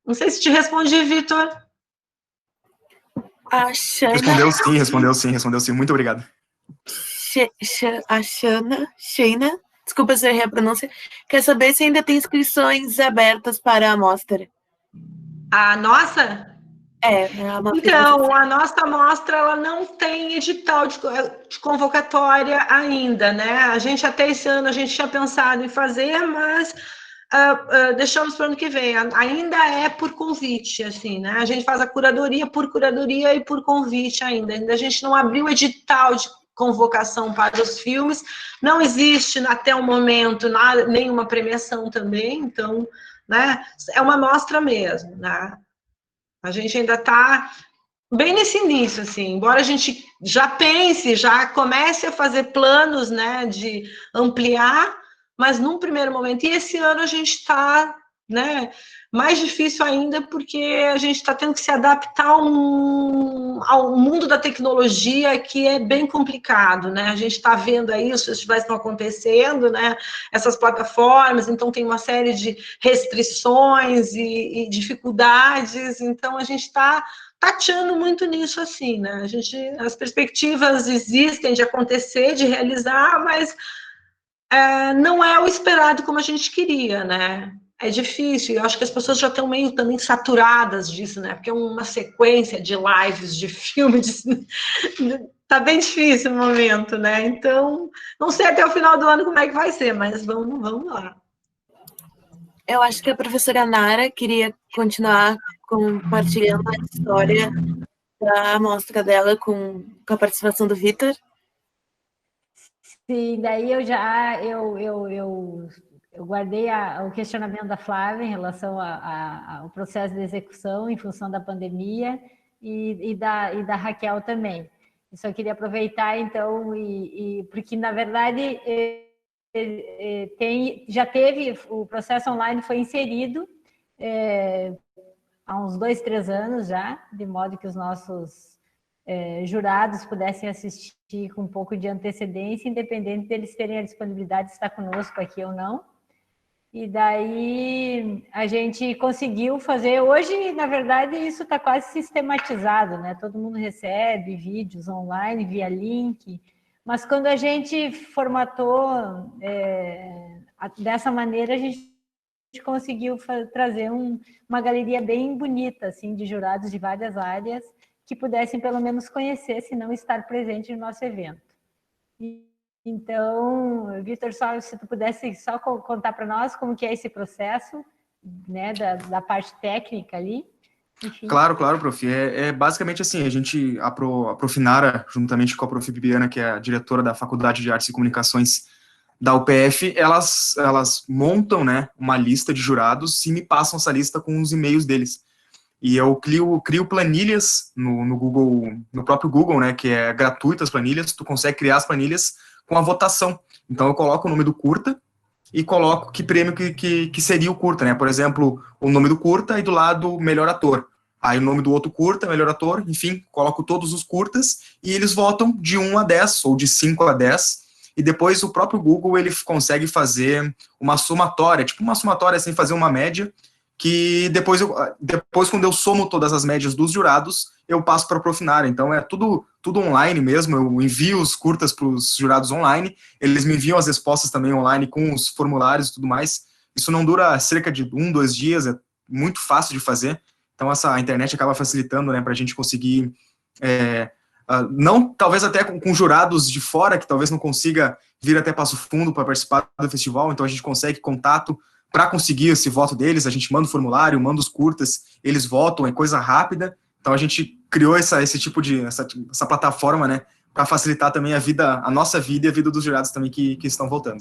Não sei se te respondi, Vitor. A Shana... Respondeu sim, muito obrigado. A Shana, desculpa se eu errei a pronúncia, quer saber se ainda tem inscrições abertas para a mostra. A nossa? Então, a nossa mostra, ela não tem edital de convocatória ainda, né? A gente, até esse ano, a gente tinha pensado em fazer, mas deixamos para o ano que vem. Ainda é por convite, assim, né? A gente faz a curadoria e por convite ainda. Ainda a gente não abriu o edital de convocação para os filmes, não existe até o momento nenhuma premiação também, então, né? É uma mostra mesmo, né? A gente ainda está bem nesse início, assim, embora a gente já pense, já comece a fazer planos, né, de ampliar, mas num primeiro momento, e esse ano a gente está, né, mais difícil ainda, porque a gente está tendo que se adaptar ao mundo da tecnologia, que é bem complicado, né, a gente está vendo aí, os festivais estão acontecendo, né, essas plataformas, então tem uma série de restrições e dificuldades, então a gente está tateando muito nisso, assim, né, as perspectivas existem de acontecer, de realizar, mas não é o esperado como a gente queria, né, é difícil, eu acho que as pessoas já estão meio também saturadas disso, né, porque é uma sequência de lives, de filmes, tá bem difícil o momento, né, então, não sei até o final do ano como é que vai ser, mas vamos lá. Eu acho que a professora Nara queria continuar compartilhando a história da mostra dela com a participação do Vitor. Sim, daí eu guardei o questionamento da Flávia em relação ao processo de execução em função da pandemia e da Raquel também. Eu só queria aproveitar, então, porque, na verdade, já teve, o processo online foi inserido há uns 2, 3 anos já, de modo que os nossos jurados pudessem assistir com um pouco de antecedência, independente deles terem a disponibilidade de estar conosco aqui ou não. E daí a gente conseguiu fazer. Hoje, na verdade, isso está quase sistematizado, né? Todo mundo recebe vídeos online via link. Mas quando a gente formatou dessa maneira, a gente conseguiu trazer uma galeria bem bonita, assim, de jurados de várias áreas que pudessem pelo menos conhecer, se não estar presente no nosso evento. Então, Vitor, só se tu pudesse só contar para nós como que é esse processo, né, da parte técnica ali. Enfim. Claro, prof. Basicamente assim, a prof. Nara, juntamente com a prof. Bibiana, que é a diretora da Faculdade de Artes e Comunicações da UPF, elas montam, né, uma lista de jurados e me passam essa lista com os e-mails deles. E eu crio planilhas no Google, no próprio Google, né, que é gratuito as planilhas, tu consegue criar as planilhas com a votação. Então eu coloco o nome do curta e coloco que prêmio que seria o curta, né? Por exemplo, o nome do curta e do lado melhor ator. Aí o nome do outro curta, melhor ator, enfim, coloco todos os curtas e eles votam de 1 a 10 ou de 5 a 10. E depois o próprio Google ele consegue fazer uma somatória, tipo uma somatória assim, fazer uma média, que depois quando eu somo todas as médias dos jurados, eu passo para a prof. Nara. Então é tudo online mesmo, eu envio os curtas para os jurados online, eles me enviam as respostas também online com os formulários e tudo mais. Isso não dura cerca de 1, 2 dias, é muito fácil de fazer. Então a internet acaba facilitando, né, para a gente conseguir, não, talvez até com jurados de fora, que talvez não consiga vir até Passo Fundo para participar do festival, então a gente consegue contato para conseguir esse voto deles, a gente manda o formulário, manda os curtas, eles votam, é coisa rápida. Então a gente criou esse tipo de essa plataforma, né, para facilitar também a nossa vida e a vida dos jurados também que estão votando.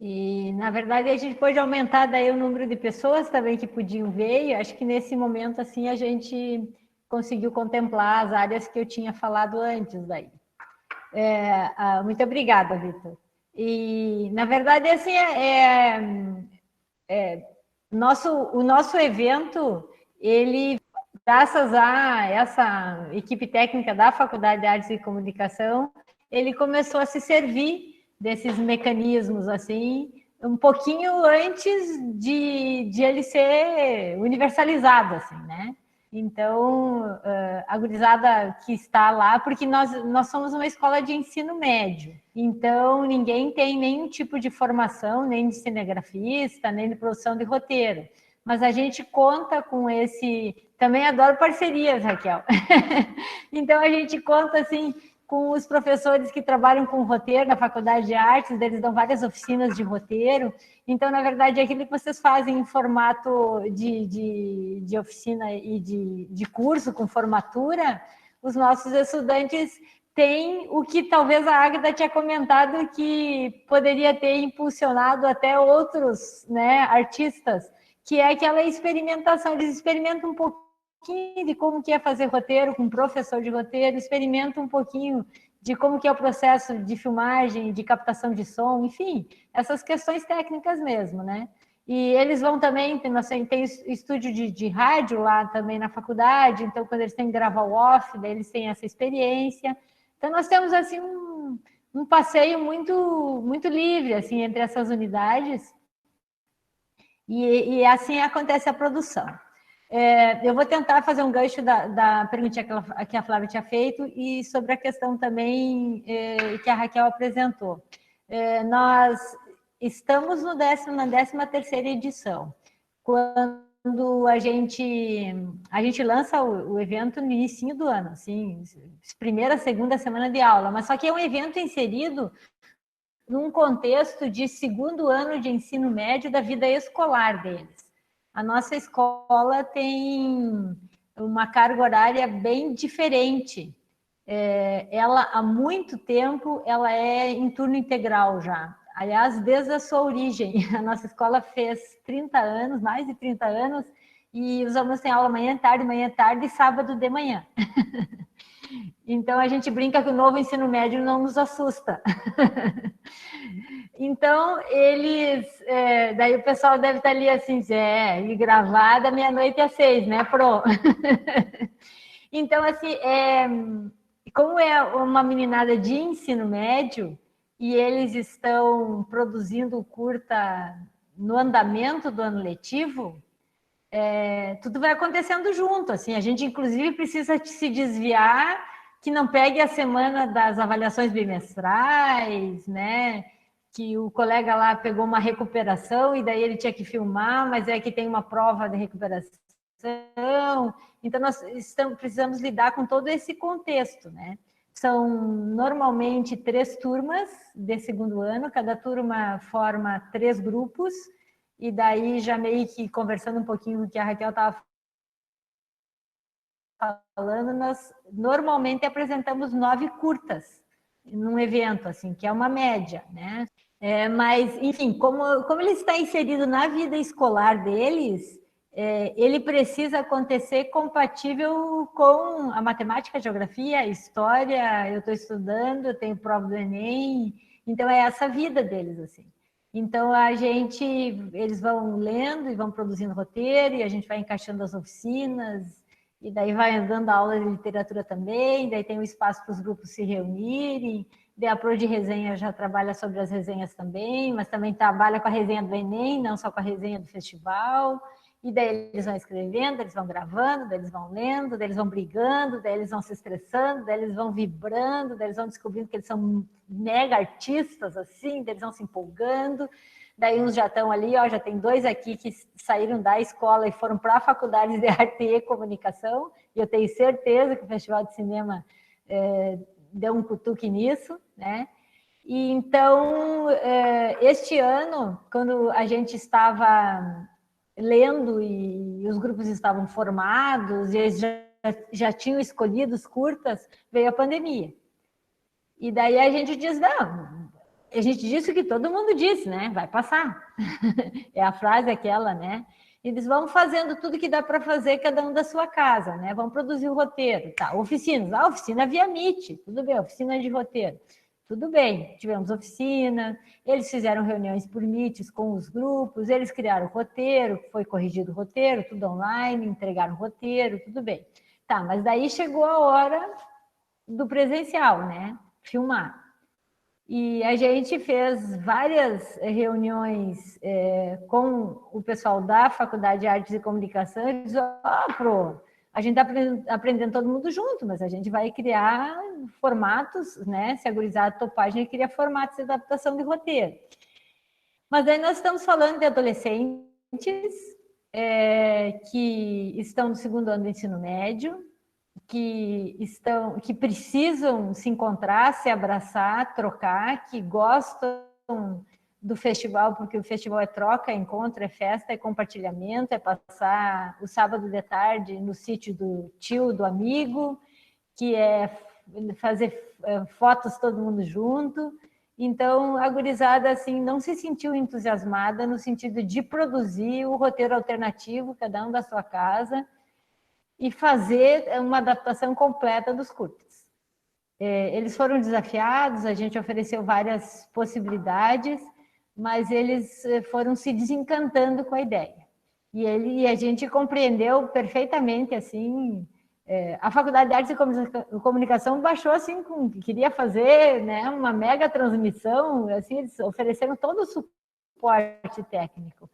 E, na verdade, a gente pode aumentar daí o número de pessoas também que podiam ver, e acho que nesse momento, assim, a gente conseguiu contemplar as áreas que eu tinha falado antes daí. Muito obrigada, Vitor. E, na verdade, assim, o nosso evento, ele, graças a essa equipe técnica da Faculdade de Artes e Comunicação, ele começou a se servir desses mecanismos, assim, um pouquinho antes de ele ser universalizado, assim, né? Então, a gurizada que está lá, porque nós somos uma escola de ensino médio, então ninguém tem nenhum tipo de formação, nem de cinegrafista, nem de produção de roteiro, mas a gente conta com esse... Também adoro parcerias, Raquel. Então, a gente conta, assim, com os professores que trabalham com roteiro na Faculdade de Artes, eles dão várias oficinas de roteiro. Então, na verdade, aquilo que vocês fazem em formato de oficina e de curso com formatura, os nossos estudantes têm o que talvez a Águeda tinha comentado que poderia ter impulsionado até outros, né, artistas, que é aquela experimentação. Eles experimentam um pouquinho de como que é fazer roteiro com um professor de roteiro, experimenta um pouquinho de como que é o processo de filmagem, de captação de som, enfim, essas questões técnicas mesmo, né? E eles vão também, tem estúdio de rádio lá também na faculdade, então quando eles têm que gravar o off, daí eles têm essa experiência. Então nós temos assim um passeio muito, muito livre assim, entre essas unidades e assim acontece a produção. Eu vou tentar fazer um gancho da pergunta que a Flávia tinha feito e sobre a questão também que a Raquel apresentou. Nós estamos na 13ª edição, quando a gente lança o evento no início do ano, assim, primeira, segunda semana de aula, mas só que é um evento inserido num contexto de 2º ano de ensino médio da vida escolar deles. A nossa escola tem uma carga horária bem diferente. Ela, há muito tempo, ela é em turno integral já. Aliás, desde a sua origem. A nossa escola fez 30 anos, mais de 30 anos, e os alunos têm aula manhã, tarde e sábado de manhã. Então, a gente brinca que o novo ensino médio não nos assusta. Então, daí o pessoal deve estar ali assim, e gravada meia-noite às 6, né, Pro? Então, assim, como é uma meninada de ensino médio, e eles estão produzindo curta no andamento do ano letivo, tudo vai acontecendo junto, assim, a gente inclusive precisa se desviar, que não pegue a semana das avaliações bimestrais, né, que o colega lá pegou uma recuperação e daí ele tinha que filmar, mas é que tem uma prova de recuperação, então nós precisamos lidar com todo esse contexto, né. São normalmente 3 turmas de segundo ano, cada turma forma 3 grupos, e daí já meio que conversando um pouquinho do que a Raquel estava falando, nós normalmente apresentamos 9 curtas num evento, assim, que é uma média, né? Mas, enfim, como ele está inserido na vida escolar deles, ele precisa acontecer compatível com a matemática, a geografia, a história. Eu estou estudando, eu tenho prova do Enem, então é essa vida deles, assim. Então, eles vão lendo e vão produzindo roteiro, e a gente vai encaixando as oficinas, e daí vai dando aula de literatura também, daí tem um espaço para os grupos se reunirem, daí a Pro de Resenha já trabalha sobre as resenhas também, mas também trabalha com a resenha do Enem, não só com a resenha do festival, e daí eles vão escrevendo, eles vão gravando, daí eles vão lendo, daí eles vão brigando, daí eles vão se estressando, daí eles vão vibrando, daí eles vão descobrindo que eles são mega artistas, assim, daí eles vão se empolgando, daí uns já estão ali, já tem 2 aqui que saíram da escola e foram para a faculdade de arte e comunicação, e eu tenho certeza que o Festival de Cinema deu um cutuque nisso, né? E então, este ano, quando a gente estava lendo e os grupos estavam formados, e eles já tinham escolhido os curtas, veio a pandemia. E daí a gente diz, não, a gente disse o que todo mundo disse, né? Vai passar. É a frase aquela, né? Eles vão fazendo tudo que dá para fazer, cada um da sua casa, né? Vão produzir o roteiro, tá? Oficinas, oficina via Meet, tudo bem, oficina de roteiro. Tudo bem, tivemos oficina, eles fizeram reuniões por Meets com os grupos, eles criaram o roteiro, foi corrigido o roteiro, tudo online, entregaram o roteiro, tudo bem. Tá, mas daí chegou a hora do presencial, né? Filmar. E a gente fez várias reuniões com o pessoal da Faculdade de Artes e Comunicação, e disse, Pro, a gente está aprendendo todo mundo junto, mas a gente vai criar formatos, né? Se a gurizada topar, a gente cria formatos de adaptação de roteiro. Mas aí nós estamos falando de adolescentes que estão no 2º ano do ensino médio, que precisam se encontrar, se abraçar, trocar, que gostam do festival, porque o festival é troca, é encontro, é festa, é compartilhamento, é passar o sábado de tarde no sítio do tio, do amigo, que é fazer fotos todo mundo junto. Então, a gurizada assim, não se sentiu entusiasmada no sentido de produzir o roteiro alternativo, cada um da sua casa, e fazer uma adaptação completa dos curtas. Eles foram desafiados, a gente ofereceu várias possibilidades, mas eles foram se desencantando com a ideia. E a gente compreendeu perfeitamente, assim, a Faculdade de Artes e Comunicação baixou, assim, queria fazer, né, uma mega transmissão, assim, eles ofereceram todo o suporte técnico,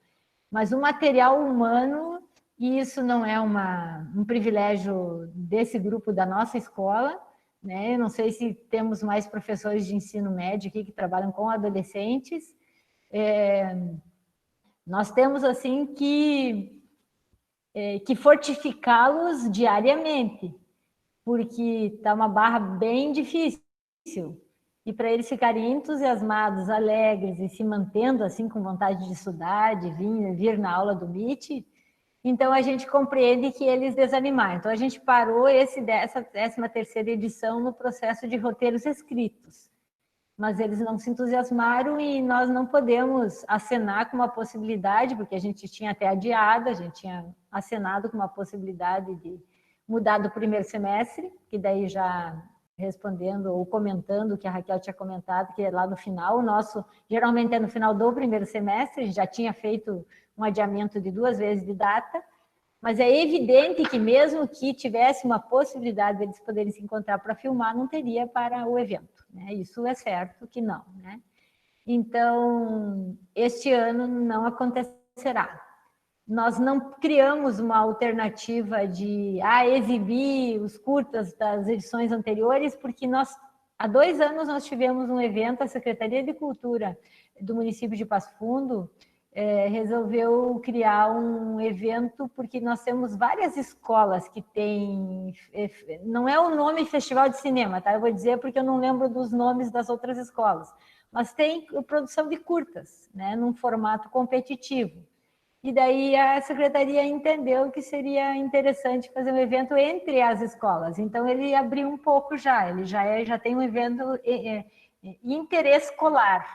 mas o material humano, e isso não é um privilégio desse grupo da nossa escola, né? Eu não sei se temos mais professores de ensino médio aqui que trabalham com adolescentes. Nós temos assim que fortificá-los diariamente, porque está uma barra bem difícil. E para eles ficarem entusiasmados, alegres e se mantendo assim com vontade de estudar, de vir na aula do Meet, então a gente compreende que eles desanimaram. Então a gente parou essa 13ª edição no processo de roteiros escritos. Mas eles não se entusiasmaram e nós não podemos acenar com uma possibilidade, porque a gente tinha até adiado, a gente tinha acenado com uma possibilidade de mudar do 1º semestre, que daí já respondendo ou comentando o que a Raquel tinha comentado, que é lá no final, o nosso geralmente é no final do primeiro semestre, a gente já tinha feito um adiamento de 2 vezes de data, mas é evidente que mesmo que tivesse uma possibilidade de eles poderem se encontrar para filmar, não teria para o evento, né? Isso é certo que não, né? Então, este ano não acontecerá. Nós não criamos uma alternativa de exibir os curtas das edições anteriores, porque há 2 anos nós tivemos um evento, a Secretaria de Cultura do município de Passo Fundo resolveu criar um evento, porque nós temos várias escolas que têm... Não é o nome Festival de Cinema, tá? Eu vou dizer porque eu não lembro dos nomes das outras escolas, mas tem produção de curtas, né, num formato competitivo. E daí a secretaria entendeu que seria interessante fazer um evento entre as escolas. Então, ele abriu um pouco já, ele já tem um evento interescolar.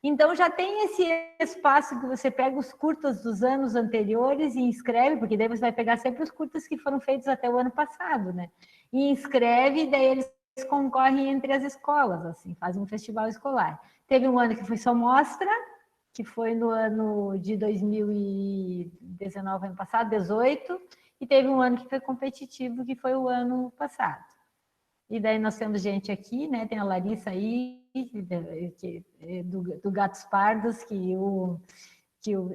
Então, já tem esse espaço que você pega os curtas dos anos anteriores e inscreve, porque daí você vai pegar sempre os curtas que foram feitos até o ano passado, né? E inscreve, e daí eles concorrem entre as escolas, assim, fazem um festival escolar. Teve um ano que foi só mostra, que foi no ano de 2019, ano passado, 18, e teve um ano que foi competitivo, que foi o ano passado. E daí nós temos gente aqui, né? Tem a Larissa aí, do Gatos Pardos,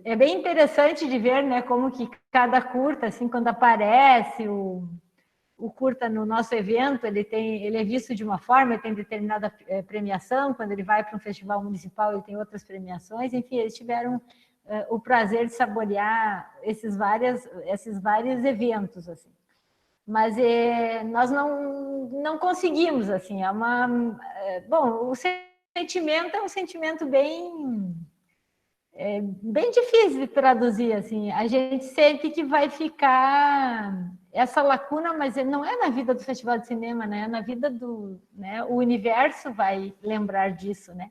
é bem interessante de ver, né? Como que cada curta, assim, quando aparece o curta no nosso evento, ele é visto de uma forma, ele tem determinada premiação, quando ele vai para um festival municipal, ele tem outras premiações, enfim, eles tiveram o prazer de saborear esses vários eventos, assim. Mas nós não conseguimos, assim, bom, o sentimento é um sentimento bem difícil de traduzir, assim. A gente sente que vai ficar essa lacuna, mas não é na vida do Festival de Cinema, né? É na vida né? O universo vai lembrar disso, né?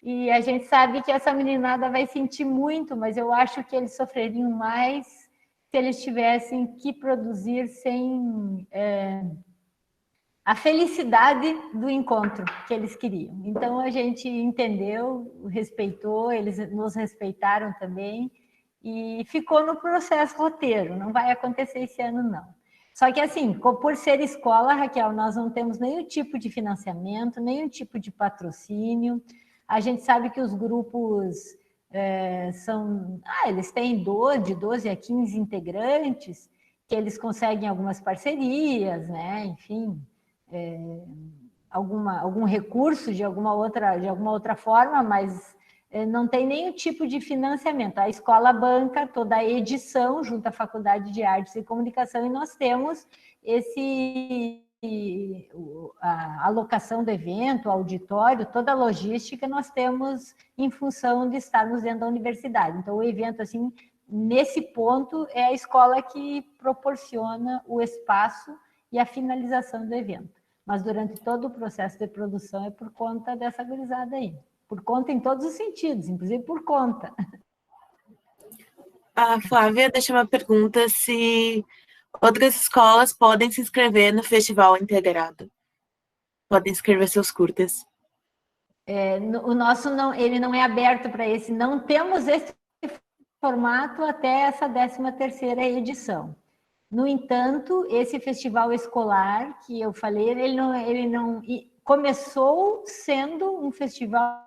E a gente sabe que essa meninada vai sentir muito, mas eu acho que eles sofreriam mais se eles tivessem que produzir sem a felicidade do encontro que eles queriam. Então, a gente entendeu, respeitou, eles nos respeitaram também, e ficou no processo roteiro, não vai acontecer esse ano, não. Só que, assim, por ser escola, Raquel, nós não temos nenhum tipo de financiamento, nenhum tipo de patrocínio. A gente sabe que os grupos eles têm de 12 a 15 integrantes, que eles conseguem algumas parcerias, né? Enfim, algum recurso de alguma outra forma, mas não tem nenhum tipo de financiamento. A escola banca toda a edição junto à Faculdade de Artes e Comunicação, e nós temos a alocação do evento, o auditório, toda a logística nós temos em função de estarmos dentro da universidade. Então, o evento, assim, nesse ponto, é a escola que proporciona o espaço e a finalização do evento. Mas durante todo o processo de produção é por conta dessa gurizada aí. Por conta em todos os sentidos, inclusive por conta. A Flávia deixa uma pergunta se outras escolas podem se inscrever no festival integrado. Podem inscrever seus curtas. O nosso ele não é aberto para esse. Não temos esse formato até essa 13ª edição. No entanto, esse festival escolar que eu falei, ele não começou sendo um festival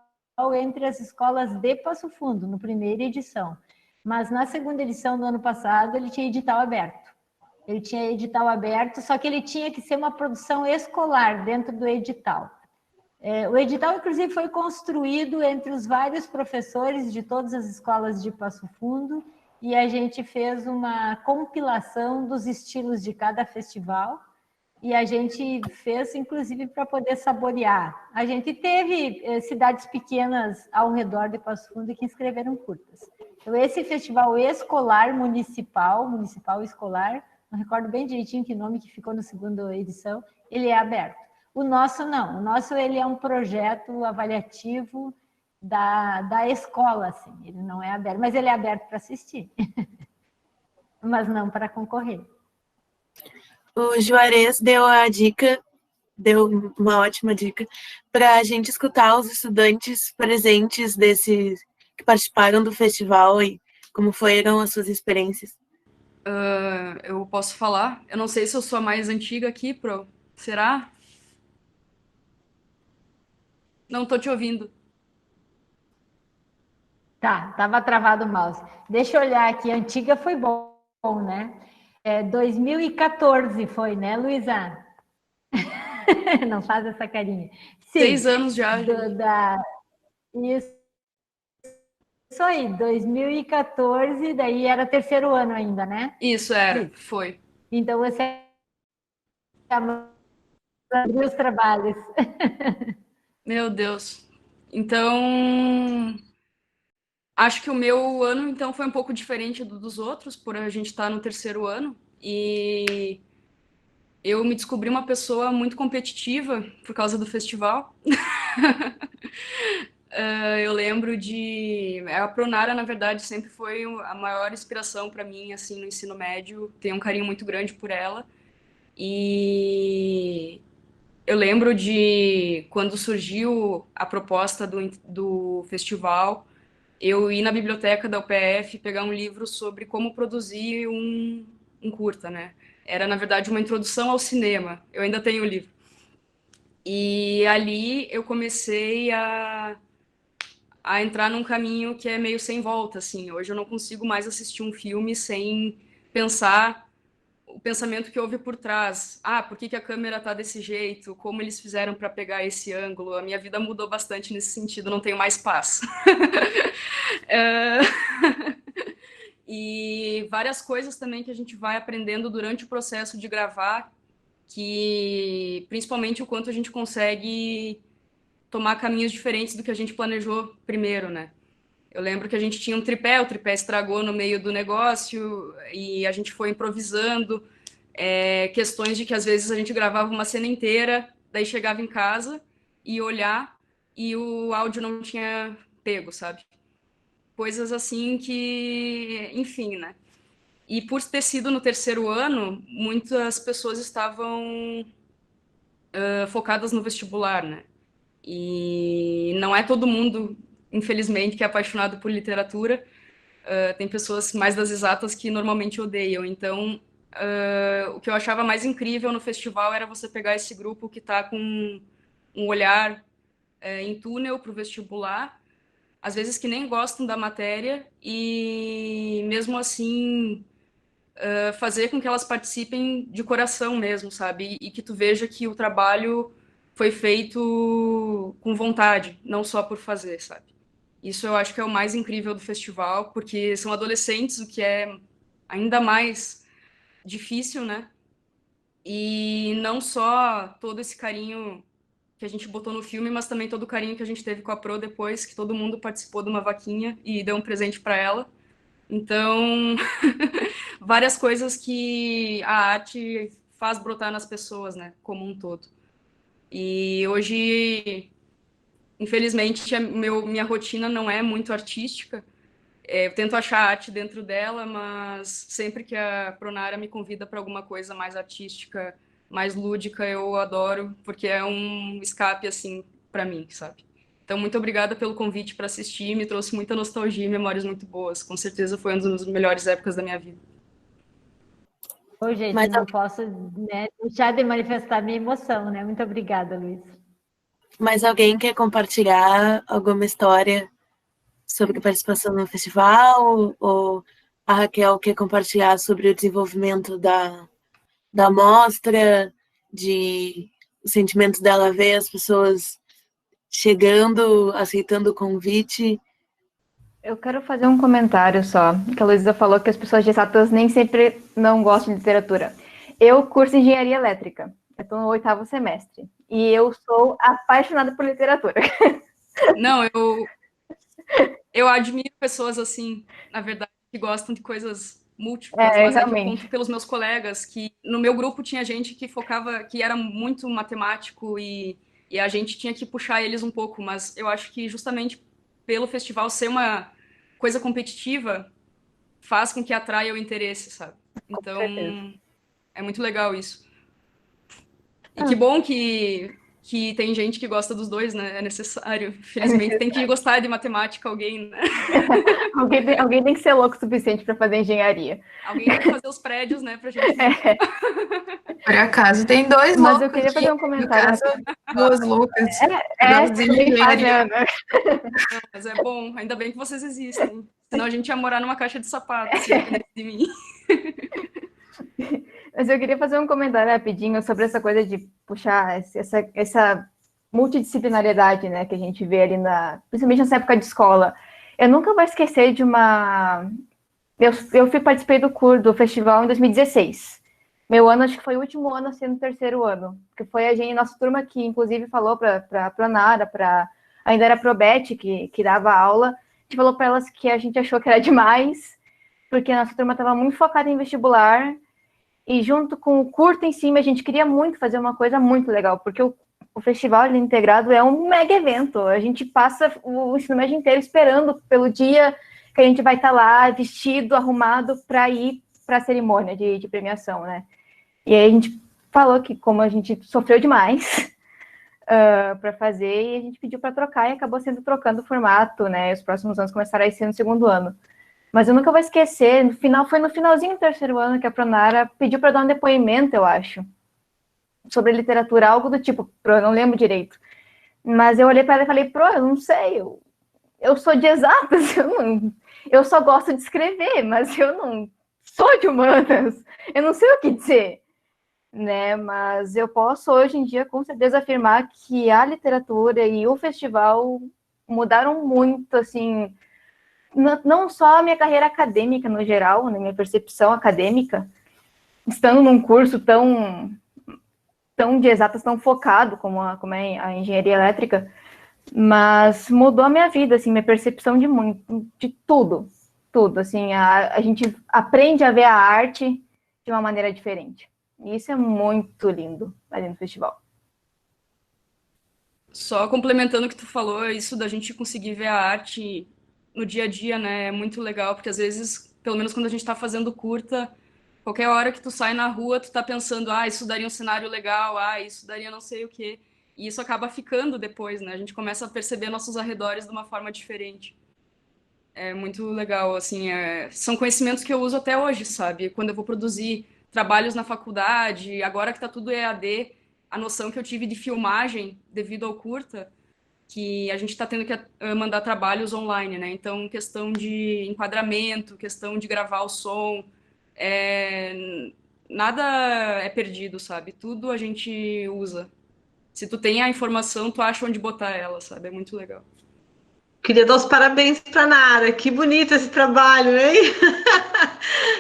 entre as escolas de Passo Fundo, na primeira edição. Mas na segunda edição do ano passado, ele tinha edital aberto. Ele tinha edital aberto, só que ele tinha que ser uma produção escolar dentro do edital. O edital, inclusive, foi construído entre os vários professores de todas as escolas de Passo Fundo, e a gente fez uma compilação dos estilos de cada festival, e a gente fez, inclusive, para poder saborear. A gente teve cidades pequenas ao redor de Passo Fundo que inscreveram curtas. Então, esse festival escolar, municipal escolar, não recordo bem direitinho que nome que ficou na segunda edição, ele é aberto. O nosso não, o nosso ele é um projeto avaliativo da escola, assim, ele não é aberto, mas ele é aberto para assistir, mas não para concorrer. O Juarez deu a dica deu uma ótima dica para a gente escutar os estudantes presentes que participaram do festival e como foram as suas experiências. Eu posso falar? Eu não sei se eu sou a mais antiga aqui, Pro. Será? Não tô te ouvindo. Tá, tava travado o mouse. Deixa eu olhar aqui, antiga foi bom, né? 2014 foi, né, Luísa? Não faz essa carinha. Sim, 6 anos já. Isso aí, 2014, daí era terceiro ano ainda, né? Isso, era, foi. Então você abriu os trabalhos. Meu Deus. Então, acho que o meu ano, então, foi um pouco diferente dos outros, por a gente estar no terceiro ano. E eu me descobri uma pessoa muito competitiva por causa do festival. Eu lembro de... A Pronara, na verdade, sempre foi a maior inspiração para mim, assim, no ensino médio. Tenho um carinho muito grande por ela. E eu lembro de quando surgiu a proposta do festival, eu ir na biblioteca da UPF pegar um livro sobre como produzir um curta, né? Era, na verdade, uma introdução ao cinema. Eu ainda tenho o livro. E ali eu comecei a entrar num caminho que é meio sem volta, assim. Hoje eu não consigo mais assistir um filme sem pensar o pensamento que houve por trás. Por que a câmera tá desse jeito? Como eles fizeram para pegar esse ângulo? A minha vida mudou bastante nesse sentido, não tenho mais paz. E várias coisas também que a gente vai aprendendo durante o processo de gravar, que principalmente o quanto a gente consegue tomar caminhos diferentes do que a gente planejou primeiro, né? Eu lembro que a gente tinha um tripé, o tripé estragou no meio do negócio e a gente foi improvisando. Questões de que às vezes a gente gravava uma cena inteira, daí chegava em casa e olhar e o áudio não tinha pego, sabe? Coisas assim que, enfim, né? E por ter sido no terceiro ano, muitas pessoas estavam focadas no vestibular, né? E não é todo mundo, infelizmente, que é apaixonado por literatura. Tem pessoas mais das exatas que normalmente odeiam. Então, o que eu achava mais incrível no festival era você pegar esse grupo que está com um olhar em túnel para o vestibular, às vezes que nem gostam da matéria, e mesmo assim fazer com que elas participem de coração mesmo, sabe? E que tu veja que o trabalho foi feito com vontade, não só por fazer, sabe? Isso eu acho que é o mais incrível do festival, porque são adolescentes, o que é ainda mais difícil, né? E não só todo esse carinho que a gente botou no filme, mas também todo o carinho que a gente teve com a Pro depois, que todo mundo participou de uma vaquinha e deu um presente para ela. Então, várias coisas que a arte faz brotar nas pessoas, né, como um todo. E hoje, infelizmente, minha rotina não é muito artística. Eu tento achar arte dentro dela, mas sempre que a Pronara me convida para alguma coisa mais artística, mais lúdica, eu adoro, porque é um escape, assim, para mim, sabe? Então, muito obrigada pelo convite para assistir, me trouxe muita nostalgia e memórias muito boas. Com certeza foi uma das melhores épocas da minha vida. Ô, gente, não posso, né, deixar de manifestar minha emoção, né? Muito obrigada, Luiz. Mas alguém quer compartilhar alguma história sobre a participação no festival? Ou a Raquel quer compartilhar sobre o desenvolvimento da mostra, o sentimento dela ver as pessoas chegando, aceitando o convite? Eu quero fazer um comentário só, que a Luísa falou que as pessoas de exatas nem sempre não gostam de literatura. Eu curso engenharia elétrica, eu estou no 8º semestre, e eu sou apaixonada por literatura. Não, eu admiro pessoas assim, na verdade, que gostam de coisas múltiplas, mas é que eu conto pelos meus colegas, que no meu grupo tinha gente que focava, que era muito matemático e a gente tinha que puxar eles um pouco, mas eu acho que justamente pelo festival ser uma coisa competitiva, faz com que atraia o interesse, sabe? Então, é muito legal isso. E que bom que tem gente que gosta dos dois, né? É necessário. Felizmente tem que gostar de matemática alguém, né? Alguém tem que ser louco o suficiente para fazer engenharia. Alguém tem que fazer os prédios, né, pra gente. Por acaso, tem dois Mas loucos eu queria fazer um comentário. No caso, duas loucas. Também faz, né? Não, mas é bom, ainda bem que vocês existem. Senão a gente ia morar numa caixa de sapatos, se dependesse de mim. Mas eu queria fazer um comentário rapidinho sobre essa coisa de puxar essa multidisciplinariedade, né, que a gente vê ali, principalmente nessa época de escola. Eu nunca vou esquecer de uma... Eu participei do festival em 2016. Meu ano, acho que foi o último ano, assim, no terceiro ano. Que foi nossa turma que, inclusive, falou para a Nara, ainda era a Probete, que dava aula. A gente falou para elas que a gente achou que era demais, porque a nossa turma estava muito focada em vestibular. E junto com o curto em cima, a gente queria muito fazer uma coisa muito legal, porque o festival integrado é um mega evento. A gente passa o ensino médio inteiro esperando pelo dia que a gente vai estar lá, vestido, arrumado, para ir para a cerimônia de premiação, né? E aí a gente falou que, como a gente sofreu demais para fazer, e a gente pediu para trocar e acabou trocando o formato, né? Os próximos anos começaram a ser no segundo ano. Mas eu nunca vou esquecer, foi no finalzinho do terceiro ano que a Pronara pediu para dar um depoimento, eu acho, sobre literatura, algo do tipo, eu não lembro direito. Mas eu olhei para ela e falei, eu não sei, eu sou de exatas, eu só gosto de escrever, mas eu não sou de humanas, eu não sei o que dizer, né? Mas eu posso hoje em dia com certeza afirmar que a literatura e o festival mudaram muito, assim, não só a minha carreira acadêmica no geral, né, minha percepção acadêmica, estando num curso tão de exatas, tão focado como é a engenharia elétrica, mas mudou a minha vida, assim, minha percepção de tudo, assim, a gente aprende a ver a arte de uma maneira diferente, e isso é muito lindo ali no festival. Só complementando o que tu falou, isso da gente conseguir ver a arte no dia a dia, né, é muito legal, porque às vezes, pelo menos quando a gente tá fazendo curta, qualquer hora que tu sai na rua, tu tá pensando, isso daria um cenário legal, isso daria não sei o quê, e isso acaba ficando depois, né, a gente começa a perceber nossos arredores de uma forma diferente. É muito legal, assim, são conhecimentos que eu uso até hoje, sabe, quando eu vou produzir trabalhos na faculdade, agora que tá tudo EAD, a noção que eu tive de filmagem devido ao curta, que a gente está tendo que mandar trabalhos online, né? Então, questão de enquadramento, questão de gravar o som, nada é perdido, sabe? Tudo a gente usa. Se tu tem a informação, tu acha onde botar ela, sabe? É muito legal. Queria dar os parabéns para a Nara. Que bonito esse trabalho, hein?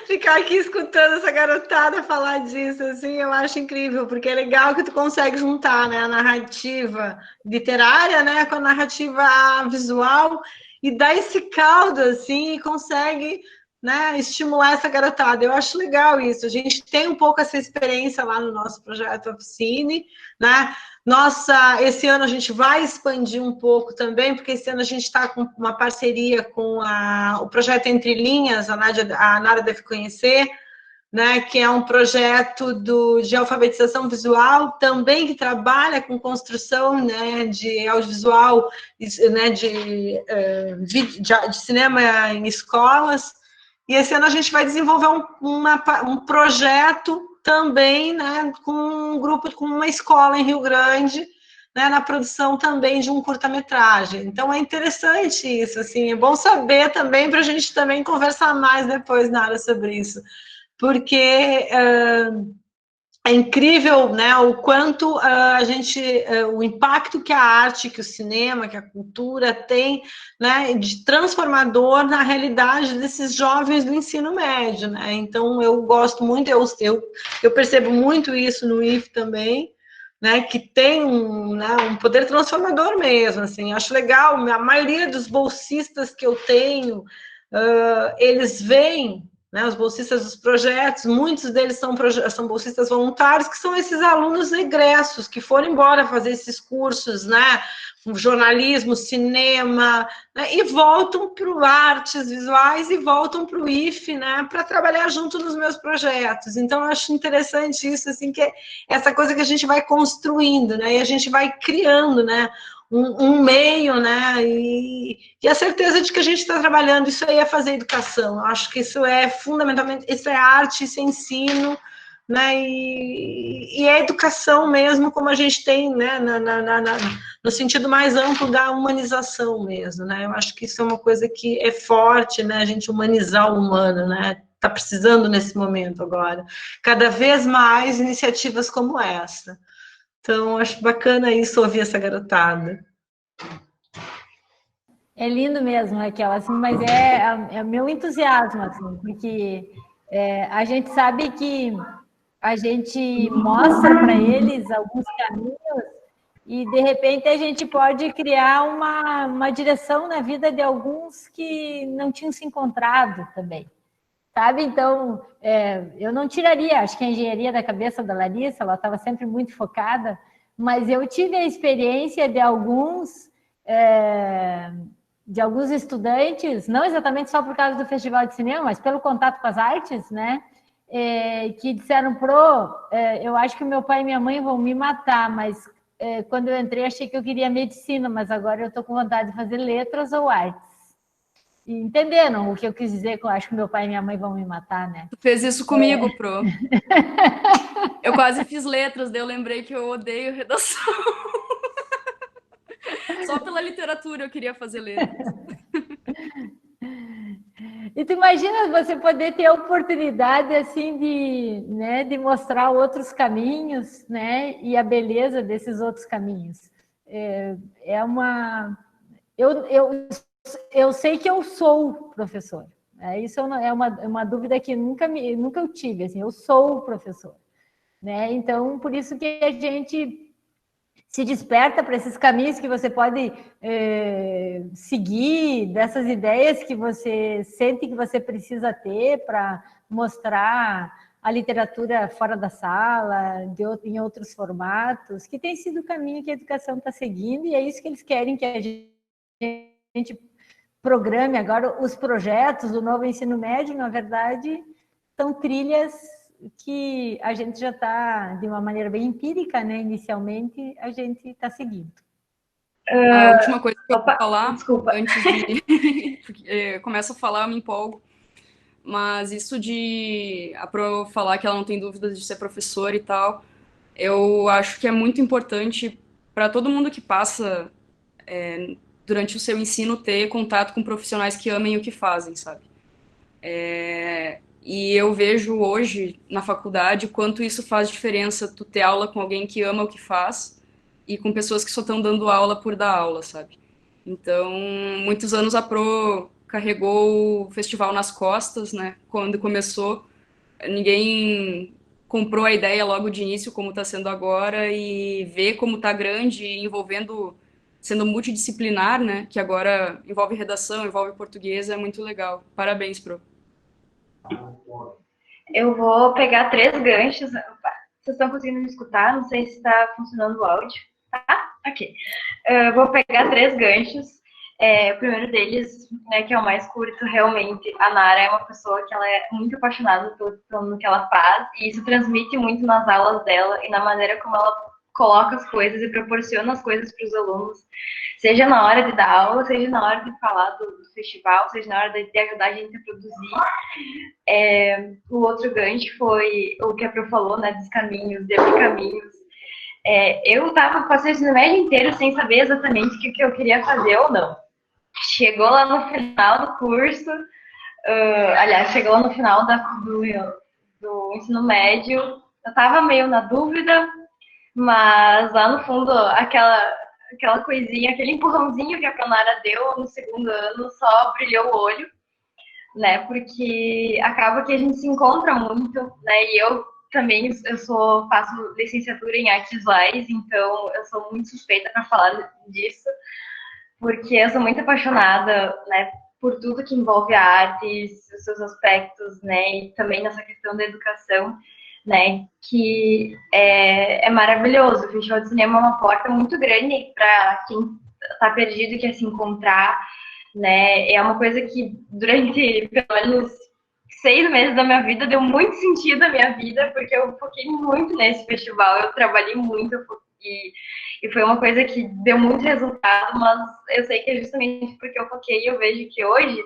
Ficar aqui escutando essa garotada falar disso, assim, eu acho incrível, porque é legal que tu consegue juntar, né, a narrativa literária, né, com a narrativa visual e dar esse caldo, assim, e consegue, né, estimular essa garotada. Eu acho legal isso. A gente tem um pouco essa experiência lá no nosso projeto Oficine, né? Esse ano a gente vai expandir um pouco também, porque esse ano a gente está com uma parceria com o projeto Entre Linhas, a Nara deve conhecer, né, que é um projeto de alfabetização visual, também que trabalha com construção, né, de audiovisual, né, de cinema em escolas, e esse ano a gente vai desenvolver um projeto também, né, com um grupo, com uma escola em Rio Grande, né, na produção também de um curta-metragem. Então, é interessante isso, assim, é bom saber também, para a gente também conversar mais depois, Nara, sobre isso, porque é incrível, né, o quanto o impacto que a arte, que o cinema, que a cultura tem, né, de transformador na realidade desses jovens do ensino médio, né? Então eu gosto muito, eu percebo muito isso no IF também, né, que tem um poder transformador mesmo, assim. Acho legal, a maioria dos bolsistas que eu tenho, eles veem, né? Os bolsistas dos projetos, muitos deles são bolsistas voluntários, que são esses alunos egressos, que foram embora fazer esses cursos, né? Jornalismo, cinema, né? E voltam para artes visuais e voltam para o IFE, né? Para trabalhar junto nos meus projetos. Então, eu acho interessante isso, assim, que é essa coisa que a gente vai construindo, né? E a gente vai criando, né? Um meio, né? E a certeza de que a gente está trabalhando, isso aí é fazer educação. Eu acho que isso é fundamentalmente, isso é arte, isso é ensino, né? E é educação mesmo, como a gente tem, né? No sentido mais amplo da humanização mesmo, né? Eu acho que isso é uma coisa que é forte, né? A gente humanizar o humano, né? Está precisando nesse momento agora. Cada vez mais iniciativas como essa. Então, acho bacana isso, ouvir essa garotada. É lindo mesmo, Raquel, assim, mas é meu entusiasmo, assim, porque a gente sabe que a gente mostra para eles alguns caminhos e, de repente, a gente pode criar uma direção na vida de alguns que não tinham se encontrado também. Sabe? Então, eu não tiraria, acho que a engenharia da cabeça da Larissa, ela estava sempre muito focada, mas eu tive a experiência de alguns estudantes, não exatamente só por causa do Festival de Cinema, mas pelo contato com as artes, né? Que disseram, eu acho que meu pai e minha mãe vão me matar, mas quando eu entrei achei que eu queria medicina, mas agora eu estou com vontade de fazer letras ou artes. E entenderam o que eu quis dizer, que eu acho que meu pai e minha mãe vão me matar, né? Tu fez isso comigo, Pro. Eu quase fiz letras, daí eu lembrei que eu odeio redação. Só pela literatura eu queria fazer letras. E tu imagina você poder ter a oportunidade, assim, de mostrar outros caminhos, né? E a beleza desses outros caminhos. Eu sei que eu sou professor. Isso é uma dúvida que nunca eu tive. Assim, eu sou professor, né? Então, por isso que a gente se desperta para esses caminhos que você pode seguir, dessas ideias que você sente que você precisa ter para mostrar a literatura fora da sala, em outros formatos, que tem sido o caminho que a educação está seguindo, e é isso que eles querem que a gente programe agora. Os projetos do novo ensino médio, na verdade, são trilhas que a gente já está, de uma maneira bem empírica, né? Inicialmente, a gente está seguindo. A última coisa que eu vou falar, desculpa. antes de começo a falar, eu me empolgo, mas isso de a Pro falar que ela não tem dúvidas de ser professora e tal, eu acho que é muito importante para todo mundo que passa durante o seu ensino ter contato com profissionais que amem o que fazem, sabe? E eu vejo hoje na faculdade quanto isso faz diferença, tu ter aula com alguém que ama o que faz e com pessoas que só estão dando aula por dar aula, sabe? Então, muitos anos a Pro carregou o festival nas costas, né? Quando começou, ninguém comprou a ideia logo de início, como está sendo agora, e ver como está grande, envolvendo, sendo multidisciplinar, né? Que agora envolve redação, envolve português, é muito legal. Parabéns, Pro. Eu vou pegar 3 ganchos. Opa, vocês estão conseguindo me escutar? Não sei se está funcionando o áudio. Tá? Ok. Eu vou pegar 3 ganchos. O primeiro deles, né, que é o mais curto, realmente, a Nara é uma pessoa que ela é muito apaixonada pelo que ela faz, e isso transmite muito nas aulas dela e na maneira como ela coloca as coisas e proporciona as coisas para os alunos, seja na hora de dar aula, seja na hora de falar do festival, seja na hora de ajudar a gente a produzir. O outro gancho foi o que a Pro falou, né, dos caminhos, de abrir caminhos. Eu passei o ensino médio inteiro sem saber exatamente o que eu queria fazer ou não. Chegou lá no final do curso, chegou lá no final do ensino médio, eu estava meio na dúvida, mas lá no fundo, aquela coisinha, aquele empurrãozinho que a Pronara deu no segundo ano só brilhou o olho, né? Porque acaba que a gente se encontra muito, né? E eu também faço licenciatura em artes visuais, então eu sou muito suspeita para falar disso, porque eu sou muito apaixonada, né, por tudo que envolve a arte, os seus aspectos, né, e também nessa questão da educação, né, que é maravilhoso. O Festival de Cinema é uma porta muito grande para quem está perdido e quer se encontrar, né, é uma coisa que durante pelo menos 6 meses da minha vida deu muito sentido à minha vida, porque eu foquei muito nesse festival, eu trabalhei muito, e foi uma coisa que deu muito resultado, mas eu sei que é justamente porque eu foquei, eu vejo que hoje,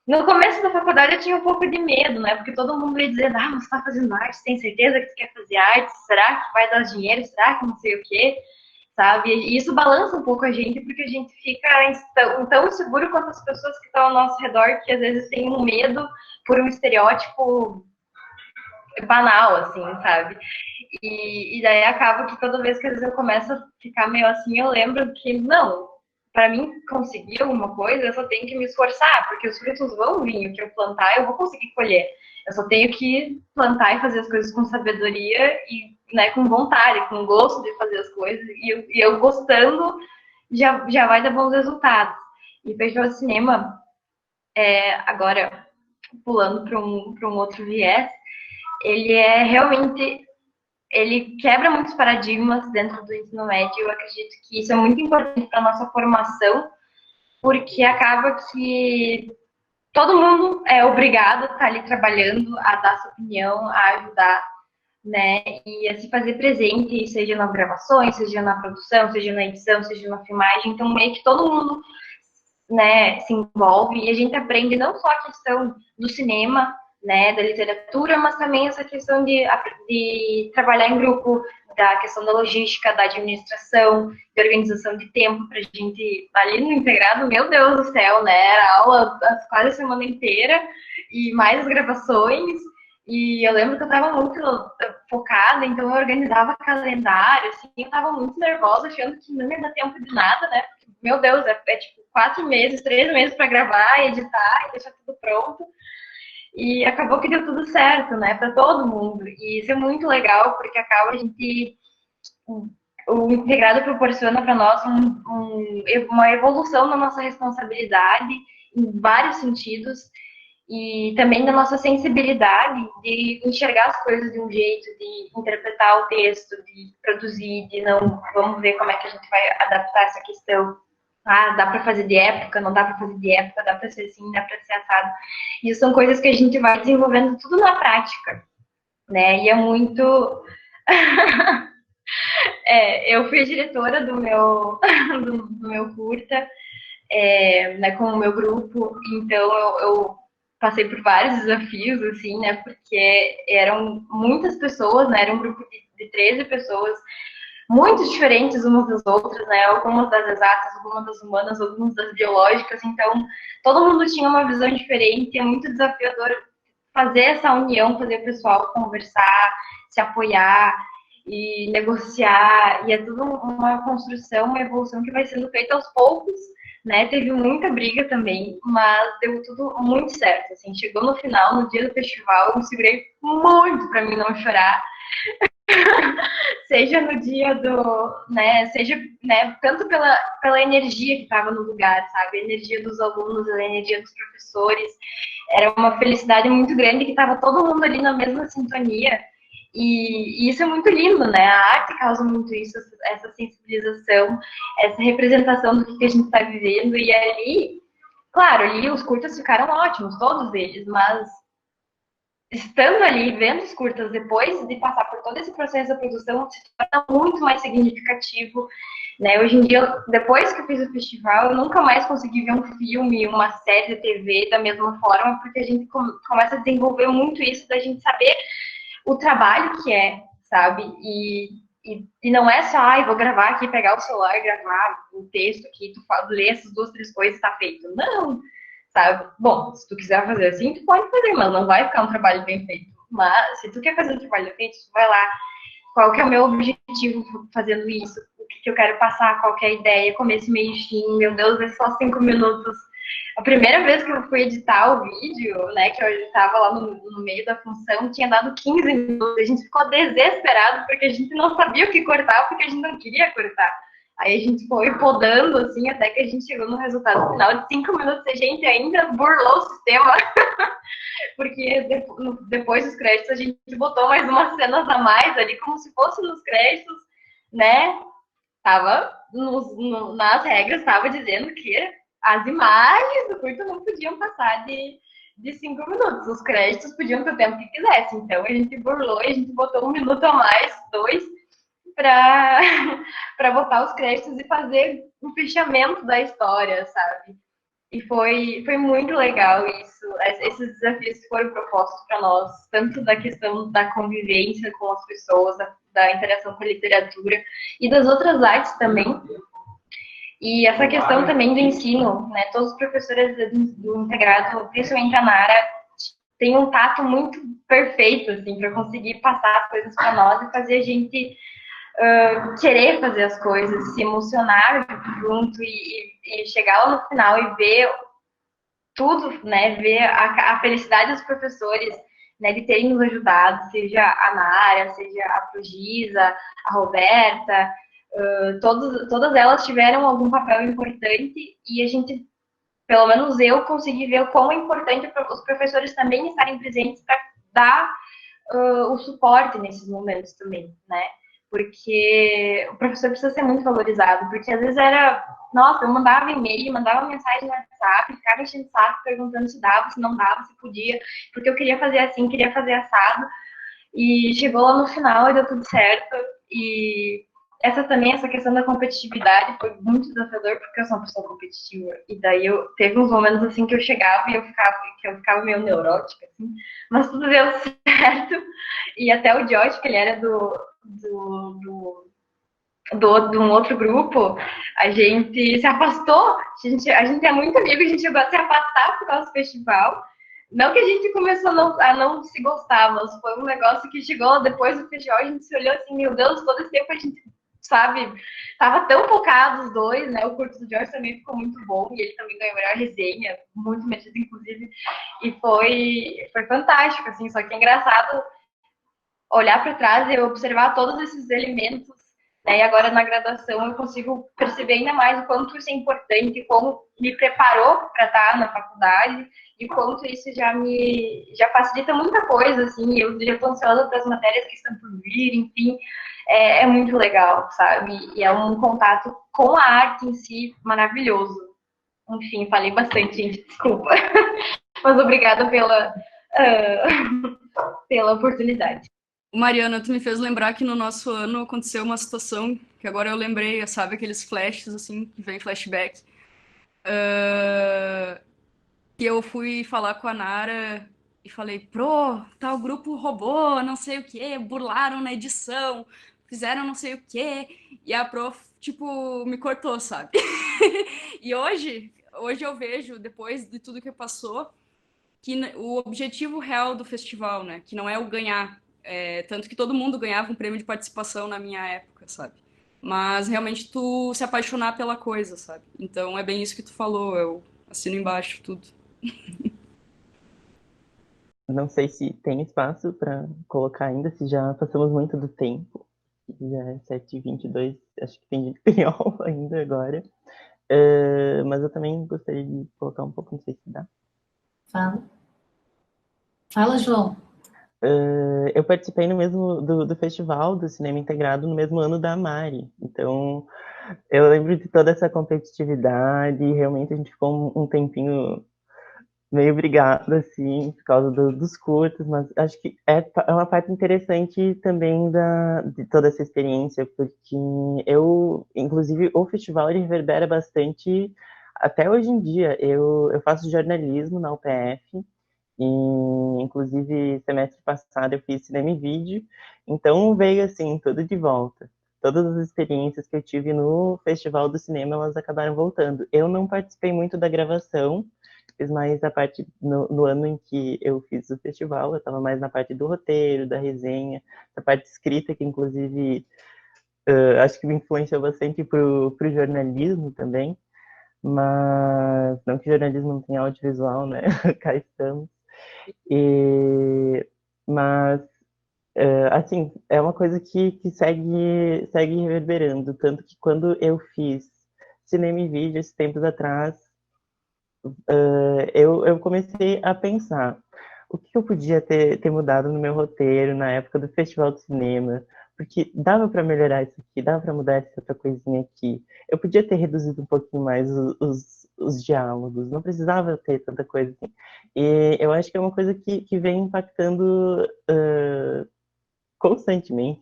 no começo da faculdade eu tinha um pouco de medo, né, porque todo mundo ia dizer, mas você tá fazendo arte, tem certeza que você quer fazer arte? Será que vai dar dinheiro? Será que não sei o quê? Sabe? E isso balança um pouco a gente, porque a gente fica tão seguro quanto as pessoas que estão ao nosso redor, que às vezes tem um medo por um estereótipo banal, assim, sabe? E daí acaba que toda vez que às vezes eu começo a ficar meio assim, eu lembro que, não, para mim conseguir alguma coisa, eu só tenho que me esforçar, porque os frutos vão vir, o que eu plantar, eu vou conseguir colher. Eu só tenho que plantar e fazer as coisas com sabedoria e, né, com vontade, com gosto de fazer as coisas, e eu gostando, já vai dar bons resultados. E o Festival de Cinema, agora, pulando para um outro viés, ele é realmente, ele quebra muitos paradigmas dentro do ensino médio. Eu acredito que isso é muito importante para a nossa formação, porque acaba que todo mundo é obrigado a estar ali trabalhando, a dar sua opinião, a ajudar, né, e a se fazer presente, seja nas gravações, seja na produção, seja na edição, seja na filmagem. Então, meio que todo mundo, né, se envolve, e a gente aprende não só a questão do cinema, né, da literatura, mas também essa questão de trabalhar em grupo, da questão da logística, da administração, de organização de tempo, para a gente, ali no integrado, meu Deus do céu, né, era aula quase a semana inteira, e mais as gravações, e eu lembro que eu estava muito focada, então eu organizava calendário, assim, eu estava muito nervosa, achando que não ia dar tempo de nada, né, porque, meu Deus, é tipo 4 meses, 3 meses para gravar, editar e deixar tudo pronto. E acabou que deu tudo certo, né, para todo mundo. E isso é muito legal, porque acaba a gente. O integrado proporciona para nós uma evolução na nossa responsabilidade, em vários sentidos, e também da nossa sensibilidade de enxergar as coisas de um jeito, de interpretar o texto, de produzir, de não. Vamos ver como é que a gente vai adaptar essa questão. Dá para fazer de época, não dá para fazer de época, dá para ser assim, dá para ser assado. Isso são coisas que a gente vai desenvolvendo tudo na prática, né? E é muito... eu fui a diretora do meu, do meu curta, né, com o meu grupo, então eu passei por vários desafios, assim, né? Porque eram muitas pessoas, né? Era um grupo de 13 pessoas, muito diferentes umas das outras, né? Algumas das exatas, algumas das humanas, algumas das biológicas. Então, todo mundo tinha uma visão diferente. É muito desafiador fazer essa união, fazer o pessoal conversar, se apoiar e negociar. E é tudo uma construção, uma evolução que vai sendo feita aos poucos, né? Teve muita briga também, mas deu tudo muito certo. Assim, chegou no final, no dia do festival, eu me segurei muito para mim não chorar. Seja no dia do, né, seja, né, tanto pela energia que estava no lugar, sabe, a energia dos alunos, a energia dos professores, era uma felicidade muito grande que estava todo mundo ali na mesma sintonia, e isso é muito lindo, né, a arte causa muito isso, essa sensibilização, essa representação do que a gente está vivendo, e ali, claro, ali os curtas ficaram ótimos, todos eles, mas estando ali, vendo os curtas, depois de passar por todo esse processo da produção, se torna muito mais significativo, né? Hoje em dia, depois que eu fiz o festival, eu nunca mais consegui ver um filme, uma série de TV da mesma forma, porque a gente começa a desenvolver muito isso, da gente saber o trabalho que é, sabe? E não é só, vou gravar aqui, pegar o celular, gravar o texto aqui, ler essas 2, 3 coisas, tá feito. Não! Sabe? Bom, se tu quiser fazer assim, tu pode fazer, mas não vai ficar um trabalho bem feito. Mas se tu quer fazer um trabalho bem feito, tu vai lá. Qual que é o meu objetivo fazendo isso? O que eu quero passar? Qual que é a ideia? Começo, meio e fim. Meu Deus, é só 5 minutos. A primeira vez que eu fui editar o vídeo, né, que eu editava lá no meio da função, tinha dado 15 minutos. A gente ficou desesperado porque a gente não sabia o que cortar, porque a gente não queria cortar. Aí a gente foi podando, assim, até que a gente chegou no resultado final de 5 minutos e a gente ainda burlou o sistema, porque depois dos créditos a gente botou mais umas cenas a mais ali, como se fosse nos créditos, né? Tava nas regras, tava dizendo que as imagens do curto não podiam passar de 5 minutos. Os créditos podiam ter o tempo que quisesse. Então a gente burlou e a gente botou 1 minuto a mais, 2, para botar os créditos e fazer um fechamento da história, sabe? E foi muito legal isso. Esses desafios que foram propostos para nós, tanto da questão da convivência com as pessoas, da interação com a literatura e das outras artes também. E essa questão também do ensino, né? Todos os professores do integrado, principalmente a Nara, têm um tato muito perfeito, assim, para conseguir passar as coisas para nós e fazer a gente querer fazer as coisas, se emocionar junto e chegar lá no final e ver tudo, né? Ver a felicidade dos professores, né? De terem nos ajudado, seja a Nara, seja a Progisa, a Roberta, todas elas tiveram algum papel importante e a gente, pelo menos eu, consegui ver o quão é importante os professores também estarem presentes para dar o suporte nesses momentos também, né? Porque o professor precisa ser muito valorizado, porque às vezes nossa, eu mandava e-mail, mandava mensagem no WhatsApp, ficava enchendo o saco, perguntando se dava, se não dava, se podia, porque eu queria fazer assim, queria fazer assado, e chegou lá no final e deu tudo certo, e essa questão da competitividade foi muito desafiador, porque eu sou uma pessoa competitiva, e daí teve uns momentos assim que eu chegava e eu ficava meio neurótica, assim, mas tudo deu certo, e até o Josh, que ele era de um outro grupo, a gente se afastou, a gente é muito amigo, a gente chegou a se afastar por causa do festival. Não que a gente começou a não se gostar, mas foi um negócio que chegou depois do festival, a gente se olhou assim, meu Deus, todo esse tempo a gente, sabe, tava tão focado os dois, né? O curso do George também ficou muito bom, e ele também ganhou a melhor resenha, muito merecido, inclusive, e foi fantástico, assim, só que é engraçado olhar para trás e observar todos esses elementos, né? E agora na graduação eu consigo perceber ainda mais o quanto isso é importante, como me preparou para estar na faculdade e quanto isso já facilita muita coisa, assim. Eu já estou ansiosa para as matérias que estão por vir, enfim, é muito legal, sabe? E é um contato com a arte em si maravilhoso. Enfim, falei bastante, gente, desculpa, mas obrigada pela oportunidade. Mariana, tu me fez lembrar que no nosso ano aconteceu uma situação que agora eu lembrei, sabe, aqueles flashes, assim, que vem flashback. Que eu fui falar com a Nara e falei, tal grupo roubou, não sei o quê, burlaram na edição, fizeram não sei o quê. E a prof, tipo, me cortou, sabe? E hoje eu vejo, depois de tudo que passou, que o objetivo real do festival, né, que não é o ganhar, tanto que todo mundo ganhava um prêmio de participação na minha época, sabe? Mas realmente tu se apaixonar pela coisa, sabe? Então é bem isso que tu falou, eu assino embaixo tudo. Não sei se tem espaço para colocar ainda, se já passamos muito do tempo. Já é 7h22, acho que tem gente que tem aula ainda agora. Mas eu também gostaria de colocar um pouco, não sei se dá. Fala, João. Eu participei no mesmo do Festival do Cinema Integrado no mesmo ano da Mari. Então, eu lembro de toda essa competitividade. Realmente a gente ficou um tempinho meio brigado, assim, por causa dos curtos, mas acho que é uma parte interessante também de toda essa experiência, porque inclusive, o festival ele reverbera bastante até hoje em dia. Eu faço jornalismo na UPF, e inclusive semestre passado eu fiz cinema e vídeo, então veio assim, tudo de volta. Todas as experiências que eu tive no Festival do Cinema, elas acabaram voltando. Eu não participei muito da gravação, fiz mais a parte no ano em que eu fiz o festival, eu estava mais na parte do roteiro, da resenha, da parte escrita, que inclusive acho que me influenciou bastante pro jornalismo também, mas não que jornalismo não tenha audiovisual, né? Cá estamos. Mas Assim, é uma coisa que segue reverberando, tanto que quando eu fiz cinema e vídeo, esses tempos atrás, eu comecei a pensar o que eu podia ter mudado no meu roteiro na época do Festival de Cinema, porque dava para melhorar isso aqui, dava para mudar essa outra coisinha aqui. Eu podia ter reduzido um pouquinho mais os diálogos, não precisava ter tanta coisa assim. E eu acho que é uma coisa que vem impactando constantemente.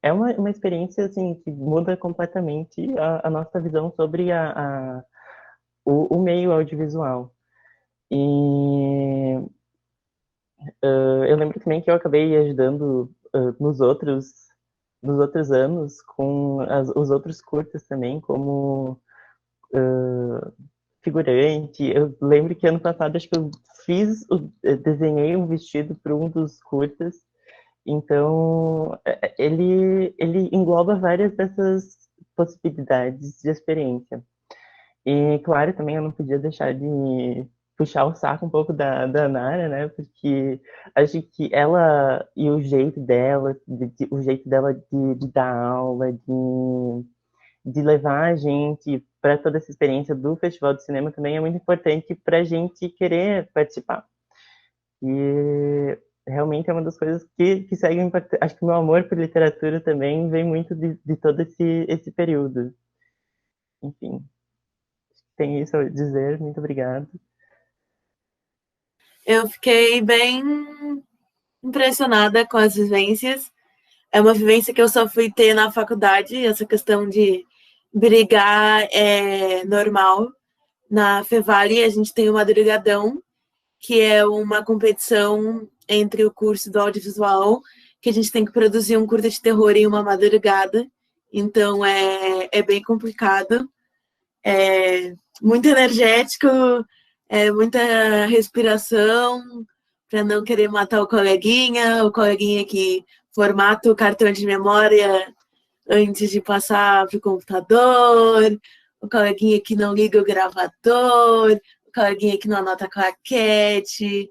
É uma experiência assim que muda completamente a nossa visão sobre o meio audiovisual. E eu lembro também que eu acabei ajudando nos outros anos com os outros curtas também, como figurante. Eu lembro que ano passado acho que eu desenhei um vestido para um dos curtas. Então, ele engloba várias dessas possibilidades de experiência. E, claro, também eu não podia deixar de puxar o saco um pouco da Nara, né? Porque acho que ela e o jeito dela, de dar aula, de levar a gente para toda essa experiência do Festival de Cinema também é muito importante para a gente querer participar. E realmente é uma das coisas que segue impactando. Acho que o meu amor por literatura também vem muito de todo esse período. Enfim, tem isso a dizer. Muito obrigado. Eu fiquei bem impressionada com as vivências. É uma vivência que eu só fui ter na faculdade, essa questão de brigar é normal. Na Fevale, a gente tem o Madrugadão, que é uma competição entre o curso do audiovisual, que a gente tem que produzir um curta de terror em uma madrugada. Então, é bem complicado. É muito energético, muita respiração, para não querer matar o coleguinha que formata o cartão de memória antes de passar para o computador, o coleguinha que não liga o gravador, o coleguinha que não anota a claquete.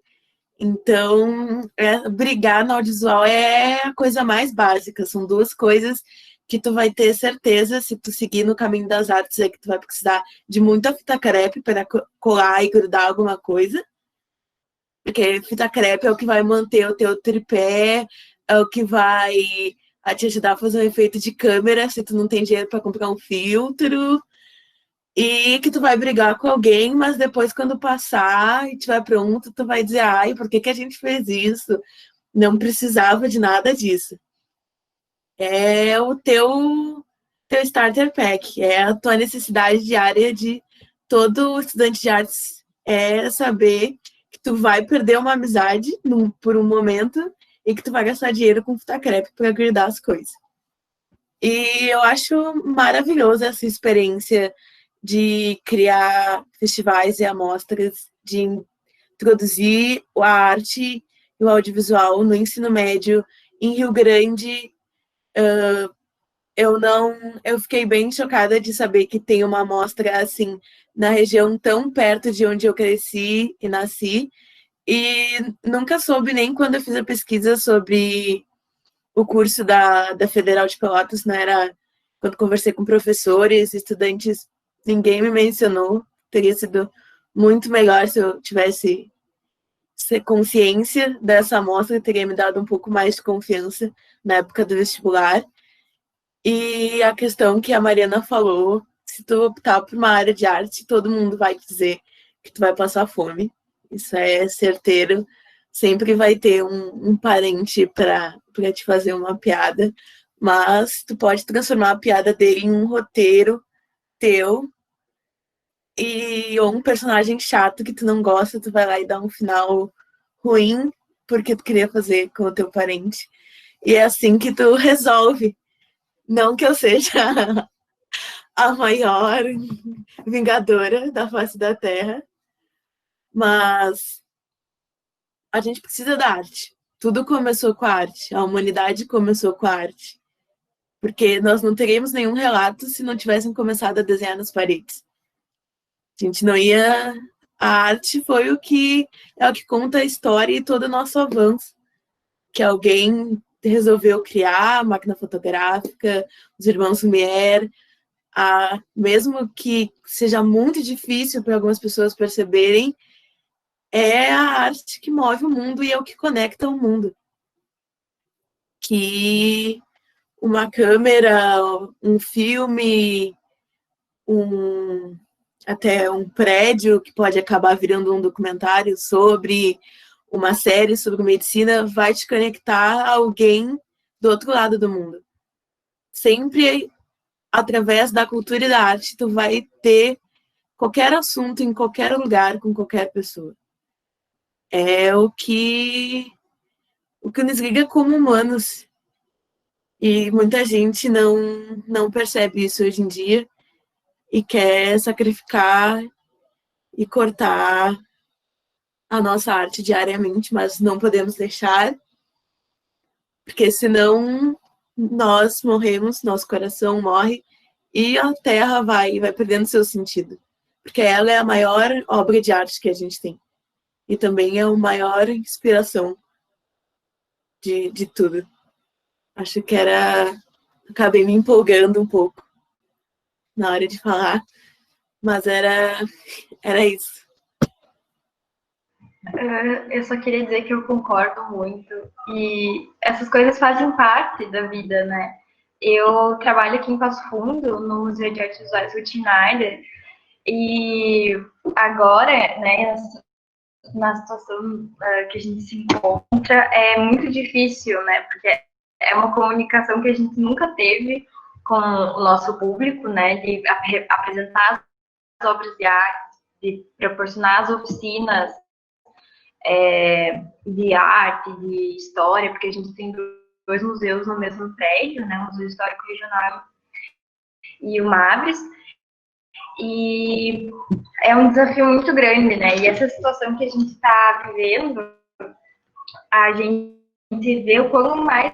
Então, brigar no audiovisual é a coisa mais básica. São duas coisas que tu vai ter certeza, se tu seguir no caminho das artes, é que tu vai precisar de muita fita crepe para colar e grudar alguma coisa. Porque fita crepe é o que vai manter o teu tripé, é o que vai te ajudar a fazer um efeito de câmera, se tu não tem dinheiro para comprar um filtro. E que tu vai brigar com alguém, mas depois, quando passar e tiver pronto, tu vai dizer, ai, por que a gente fez isso? Não precisava de nada disso. É o teu starter pack, é a tua necessidade diária de todo estudante de artes, é saber que tu vai perder uma amizade por um momento e que tu vai gastar dinheiro com fita crepe para grudar as coisas. E eu acho maravilhosa essa experiência de criar festivais e amostras, de introduzir a arte e o audiovisual no ensino médio. Em Rio Grande, eu fiquei bem chocada de saber que tem uma amostra assim na região tão perto de onde eu cresci e nasci, e nunca soube nem quando eu fiz a pesquisa sobre o curso da Federal de Pelotas, não era, quando conversei com professores, estudantes, ninguém me mencionou. Teria sido muito melhor se eu tivesse consciência dessa amostra, teria me dado um pouco mais de confiança na época do vestibular. E a questão que a Mariana falou, se tu optar por uma área de arte, todo mundo vai te dizer que tu vai passar fome. Isso é certeiro. Sempre vai ter um parente para te fazer uma piada, mas tu pode transformar a piada dele em um roteiro teu, ou um personagem chato que tu não gosta, tu vai lá e dá um final ruim porque tu queria fazer com o teu parente. E é assim que tu resolve. Não que eu seja a maior vingadora da face da Terra, mas a gente precisa da arte. Tudo começou com a arte. A humanidade começou com a arte. Porque nós não teríamos nenhum relato se não tivéssemos começado a desenhar nas paredes. A gente não ia A arte foi o que conta a história e todo o nosso avanço. Que alguém resolveu criar a máquina fotográfica, os irmãos Lumière, mesmo que seja muito difícil para algumas pessoas perceberem, é a arte que move o mundo e é o que conecta o mundo. Que uma câmera, um filme, até um prédio que pode acabar virando um documentário sobre uma série sobre medicina vai te conectar a alguém do outro lado do mundo. Sempre através da cultura e da arte tu vai ter qualquer assunto em qualquer lugar com qualquer pessoa. É o que nos liga como humanos. E muita gente não percebe isso hoje em dia e quer sacrificar e cortar a nossa arte diariamente, mas não podemos deixar, porque senão nós morremos, nosso coração morre e a Terra vai perdendo seu sentido, porque ela é a maior obra de arte que a gente tem e também é a maior inspiração de tudo. Acho que acabei me empolgando um pouco na hora de falar, mas era isso. Eu só queria dizer que eu concordo muito. E essas coisas fazem parte da vida, né? Eu trabalho aqui em Passo Fundo, no Museu de Artes Visuais Ruth Schneider, e agora, né, na situação que a gente se encontra, é muito difícil, né? Porque é uma comunicação que a gente nunca teve com o nosso público, né? De apresentar as obras de arte, de proporcionar as oficinas de arte, de história, porque a gente tem dois museus no mesmo prédio, né? O Museu Histórico Regional e o Mabres. E é um desafio muito grande, né? E essa situação que a gente está vivendo, a gente vê o quão mais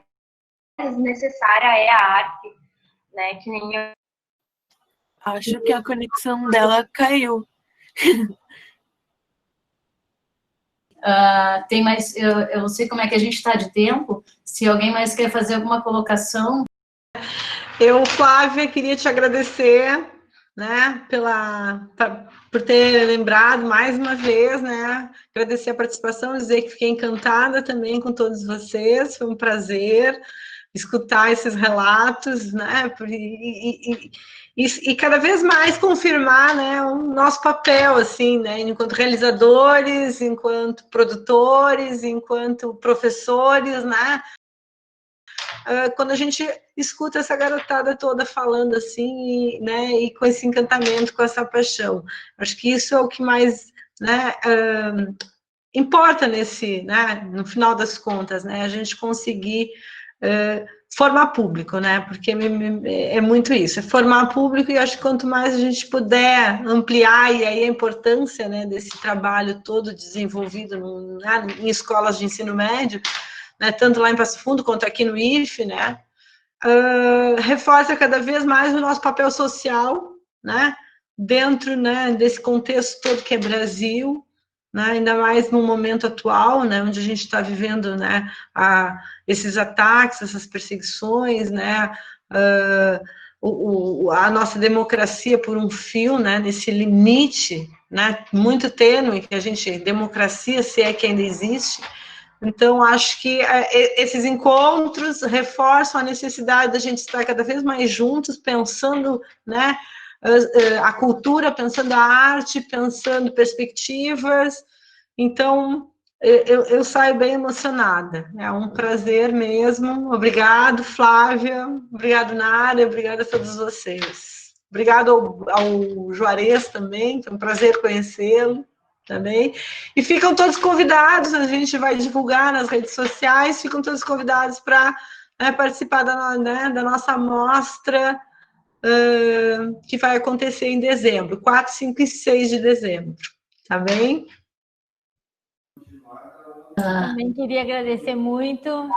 necessária é a arte, né? Que nem eu... Acho que a conexão dela caiu. Tem mais, eu não sei como é que a gente está de tempo, se alguém mais quer fazer alguma colocação. Eu, Flávia, queria te agradecer, né, por ter lembrado mais uma vez, né, agradecer a participação, dizer que fiquei encantada também com todos vocês, foi um prazer escutar esses relatos, né, e cada vez mais confirmar, né, o nosso papel, assim, né, enquanto realizadores, enquanto produtores, enquanto professores, né, quando a gente escuta essa garotada toda falando assim, né, e com esse encantamento, com essa paixão. Acho que isso é o que mais, né, importa né, no final das contas, né, a gente conseguir formar público, né, porque é muito isso, é formar público, e acho que quanto mais a gente puder ampliar, e aí a importância, né, desse trabalho todo desenvolvido em escolas de ensino médio, né, tanto lá em Passo Fundo quanto aqui no IFE, né, reforça cada vez mais o nosso papel social, né, dentro, né, desse contexto todo que é Brasil, né, ainda mais no momento atual, né, onde a gente está vivendo, né, esses ataques, essas perseguições, né, a nossa democracia por um fio, né, nesse limite, né, muito tênue que a gente, democracia, se é que ainda existe. Então, acho que esses encontros reforçam a necessidade da gente estar cada vez mais juntos, pensando, né, a cultura, pensando a arte, pensando perspectivas. Então, eu saio bem emocionada. É um prazer mesmo. Obrigado, Flávia. Obrigado, Nádia. Obrigada a todos vocês. Obrigado ao Juarez também, foi um prazer conhecê-lo também. E ficam todos convidados, a gente vai divulgar nas redes sociais, ficam todos convidados para, né, participar da nossa mostra, que vai acontecer em dezembro, 4, 5 e 6 de dezembro, tá bem? Também queria agradecer muito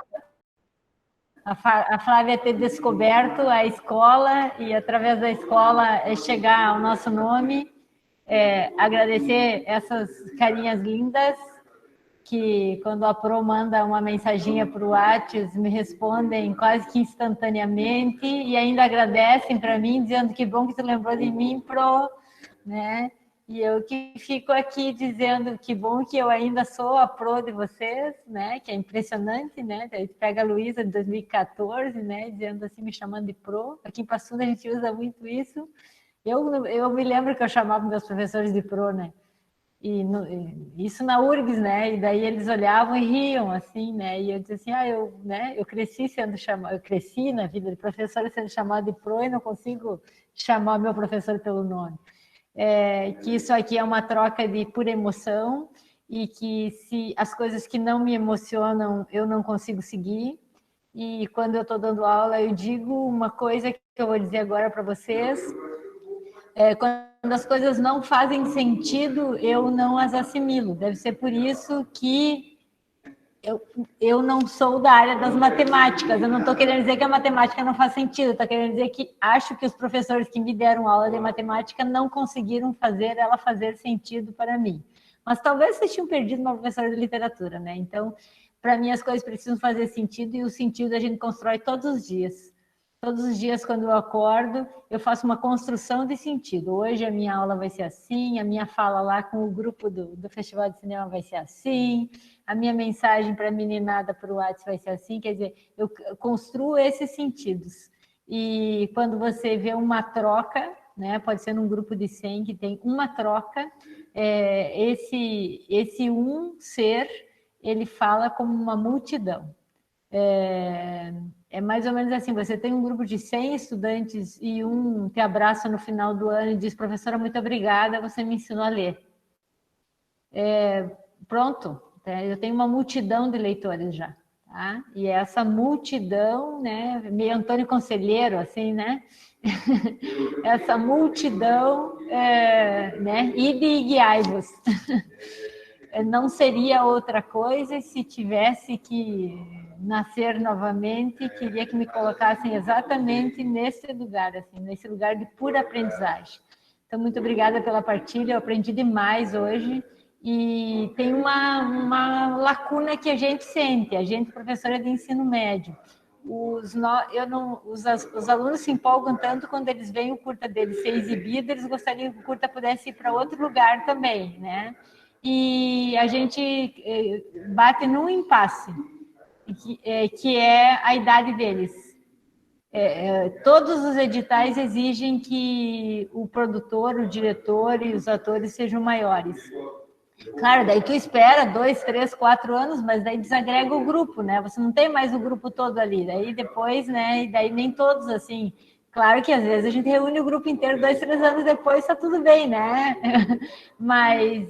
a Flávia ter descoberto a escola e, através da escola, chegar ao nosso nome. agradecer essas carinhas lindas, que quando a Pro manda uma mensaginha para o WhatsApp, me respondem quase que instantaneamente, e ainda agradecem para mim, dizendo que bom que tu lembrou de mim, Pro, né? E eu que fico aqui dizendo que bom que eu ainda sou a Pro de vocês, né? Que é impressionante, né? Daí tu pega a Luísa de 2014, né? Dizendo assim, me chamando de Pro. Aqui em Passo Fundo a gente usa muito isso. Eu me lembro que eu chamava meus professores de Pro, né? Isso na URGS, né? E daí eles olhavam e riam, assim, né? E eu dizia assim, eu cresci sendo chamado, eu cresci na vida de professora sendo chamada de Pro e não consigo chamar meu professor pelo nome. Que isso aqui é uma troca de pura emoção e que se as coisas que não me emocionam, eu não consigo seguir. E quando eu estou dando aula, eu digo uma coisa que eu vou dizer agora para vocês. Quando as coisas não fazem sentido, eu não as assimilo. Deve ser por isso que eu não sou da área das matemáticas. Eu não estou querendo dizer que a matemática não faz sentido. Estou querendo dizer que acho que os professores que me deram aula de matemática não conseguiram fazer ela fazer sentido para mim. Mas talvez vocês tinham perdido uma professora de literatura, né? Então, para mim, as coisas precisam fazer sentido e o sentido a gente constrói todos os dias. Todos os dias, quando eu acordo, eu faço uma construção de sentido. Hoje a minha aula vai ser assim, a minha fala lá com o grupo do Festival de Cinema vai ser assim, a minha mensagem para a meninada para o WhatsApp vai ser assim, quer dizer, eu construo esses sentidos. E quando você vê uma troca, né, pode ser num grupo de 100 que tem uma troca, esse um ser, ele fala como uma multidão. É mais ou menos assim, você tem um grupo de 100 estudantes e um te abraça no final do ano e diz, professora, muito obrigada, você me ensinou a ler. Pronto, eu tenho uma multidão de leitores já. Tá? E essa multidão, né, meio Antônio Conselheiro, assim, né? Essa multidão, né, ide e guiai-vos. Não seria outra coisa se tivesse que nascer novamente, queria que me colocassem exatamente nesse lugar, assim, nesse lugar de pura aprendizagem. Então, muito obrigada pela partilha, eu aprendi demais hoje, e tem uma lacuna que a gente sente, a gente, professora de ensino médio. Os alunos se empolgam tanto quando eles veem o curta deles ser exibido, eles gostariam que o curta pudesse ir para outro lugar também, né? E a gente bate num impasse, que é a idade deles. Todos os editais exigem que o produtor, o diretor e os atores sejam maiores. Claro, daí tu espera 2, 3, 4 anos, mas daí desagrega o grupo, né? Você não tem mais o grupo todo ali. Daí depois, né? E daí nem todos, assim... Claro que às vezes a gente reúne o grupo inteiro 2, 3 anos depois, está tudo bem, né? Mas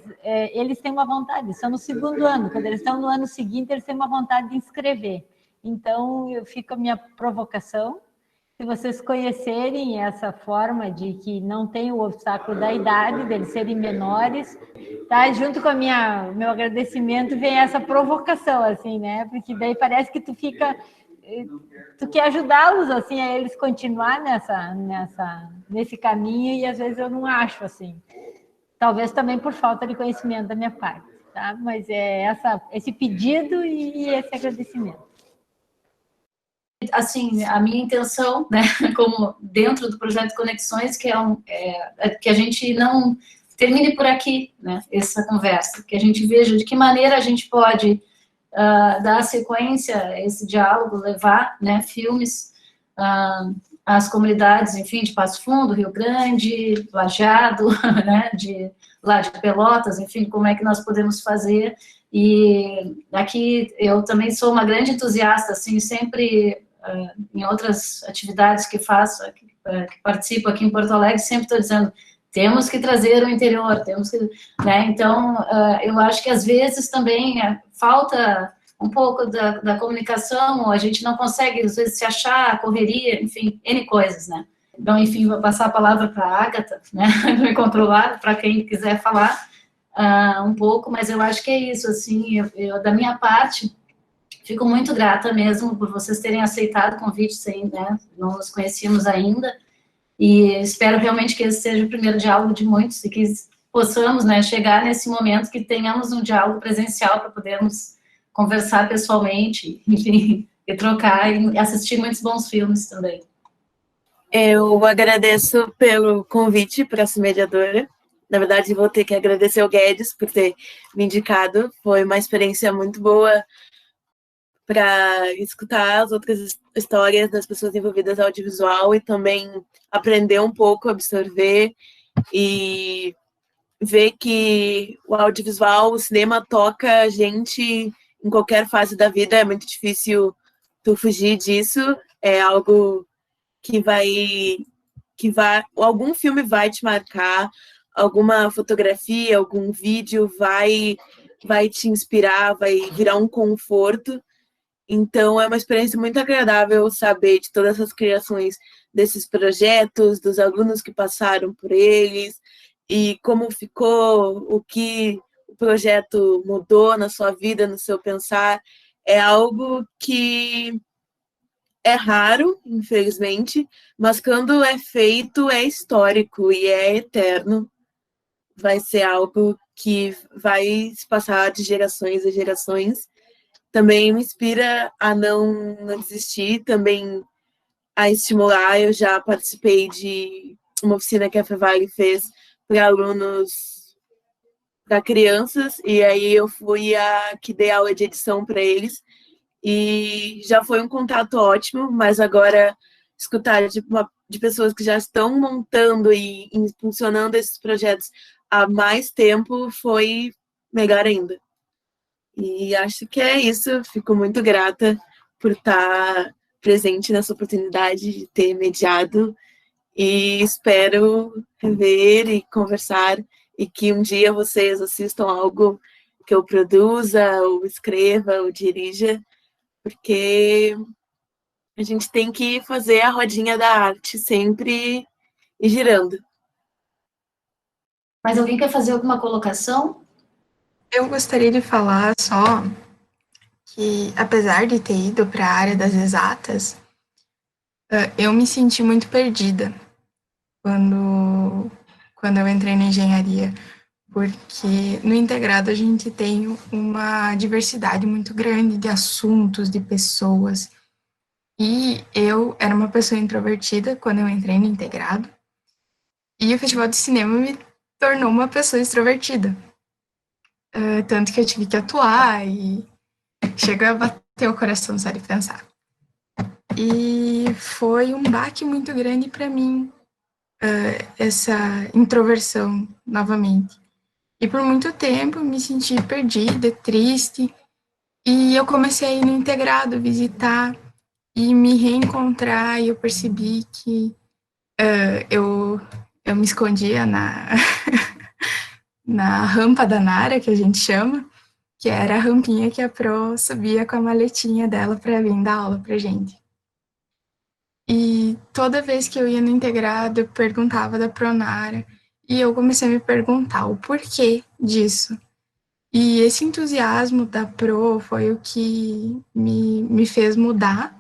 eles têm uma vontade, estão no segundo ano. Quando eles estão no ano seguinte, eles têm uma vontade de inscrever. Então, fica a minha provocação. Se vocês conhecerem essa forma de que não tem o obstáculo da idade, deles serem menores, tá? Junto com meu agradecimento vem essa provocação, assim, né? Porque daí parece que tu quer ajudá-los, assim, a eles continuar nesse caminho, e às vezes eu não acho, assim. Talvez também por falta de conhecimento da minha parte, tá? Mas esse pedido e esse agradecimento. Assim, a minha intenção, né, como dentro do projeto Conexões, que que a gente não termine por aqui, né, essa conversa, que a gente veja de que maneira a gente pode dar sequência a esse diálogo, levar, né, filmes às comunidades, enfim, de Passo Fundo, Rio Grande, Lajeado, né, lá de Pelotas, enfim, como é que nós podemos fazer. E aqui eu também sou uma grande entusiasta, assim, sempre em outras atividades que faço, que participo aqui em Porto Alegre, sempre estou dizendo, temos que trazer o interior, temos que, né, então, eu acho que às vezes também falta um pouco da comunicação, a gente não consegue, às vezes, se achar, correria, enfim, N coisas, né. Então, enfim, vou passar a palavra para a Ágata, né, me controlar, para quem quiser falar um pouco, mas eu acho que é isso, assim, eu da minha parte, fico muito grata mesmo por vocês terem aceitado o convite, né, não nos conhecíamos ainda, e espero realmente que esse seja o primeiro diálogo de muitos, e que possamos, né, chegar nesse momento que tenhamos um diálogo presencial para podermos conversar pessoalmente, enfim, e trocar e assistir muitos bons filmes também. Eu agradeço pelo convite para ser mediadora. Na verdade, vou ter que agradecer ao Guedes por ter me indicado. Foi uma experiência muito boa para escutar as outras histórias das pessoas envolvidas no audiovisual e também aprender um pouco, absorver e ver que o audiovisual, o cinema toca a gente em qualquer fase da vida. É muito difícil tu fugir disso. É algo que algum filme vai te marcar, alguma fotografia, algum vídeo vai te inspirar, vai virar um conforto. Então, é uma experiência muito agradável saber de todas as criações desses projetos, dos alunos que passaram por eles, e como ficou, o que o projeto mudou na sua vida, no seu pensar. É algo que é raro, infelizmente, mas quando é feito, é histórico e é eterno. Vai ser algo que vai se passar de gerações a gerações. Também me inspira a não desistir, também a estimular. Eu já participei de uma oficina que a Fevale fez para alunos, para crianças, e aí eu fui a que dei aula de edição para eles, e já foi um contato ótimo, mas agora escutar de pessoas que já estão montando e impulsionando esses projetos há mais tempo foi melhor ainda. E acho que é isso. Fico muito grata por estar presente nessa oportunidade de ter mediado e espero ver e conversar e que um dia vocês assistam algo que eu produza, ou escreva, ou dirija, porque a gente tem que fazer a rodinha da arte sempre ir girando. Mas alguém quer fazer alguma colocação? Eu gostaria de falar só que, apesar de ter ido para a área das exatas, eu me senti muito perdida quando eu entrei na engenharia, porque no integrado a gente tem uma diversidade muito grande de assuntos, de pessoas, e eu era uma pessoa introvertida quando eu entrei no integrado, e o Festival de Cinema me tornou uma pessoa extrovertida. Tanto que eu tive que atuar e chega a bater o coração só de pensar. E foi um baque muito grande para mim, essa introversão novamente. E por muito tempo eu me senti perdida, triste, e eu comecei a ir no integrado, visitar e me reencontrar, e eu percebi que eu me escondia na rampa da Nara, que a gente chama, que era a rampinha que a Pro subia com a maletinha dela para vir dar aula pra gente. E toda vez que eu ia no integrado, eu perguntava da Pronara, e eu comecei a me perguntar o porquê disso. E esse entusiasmo da Pro foi o que me fez mudar.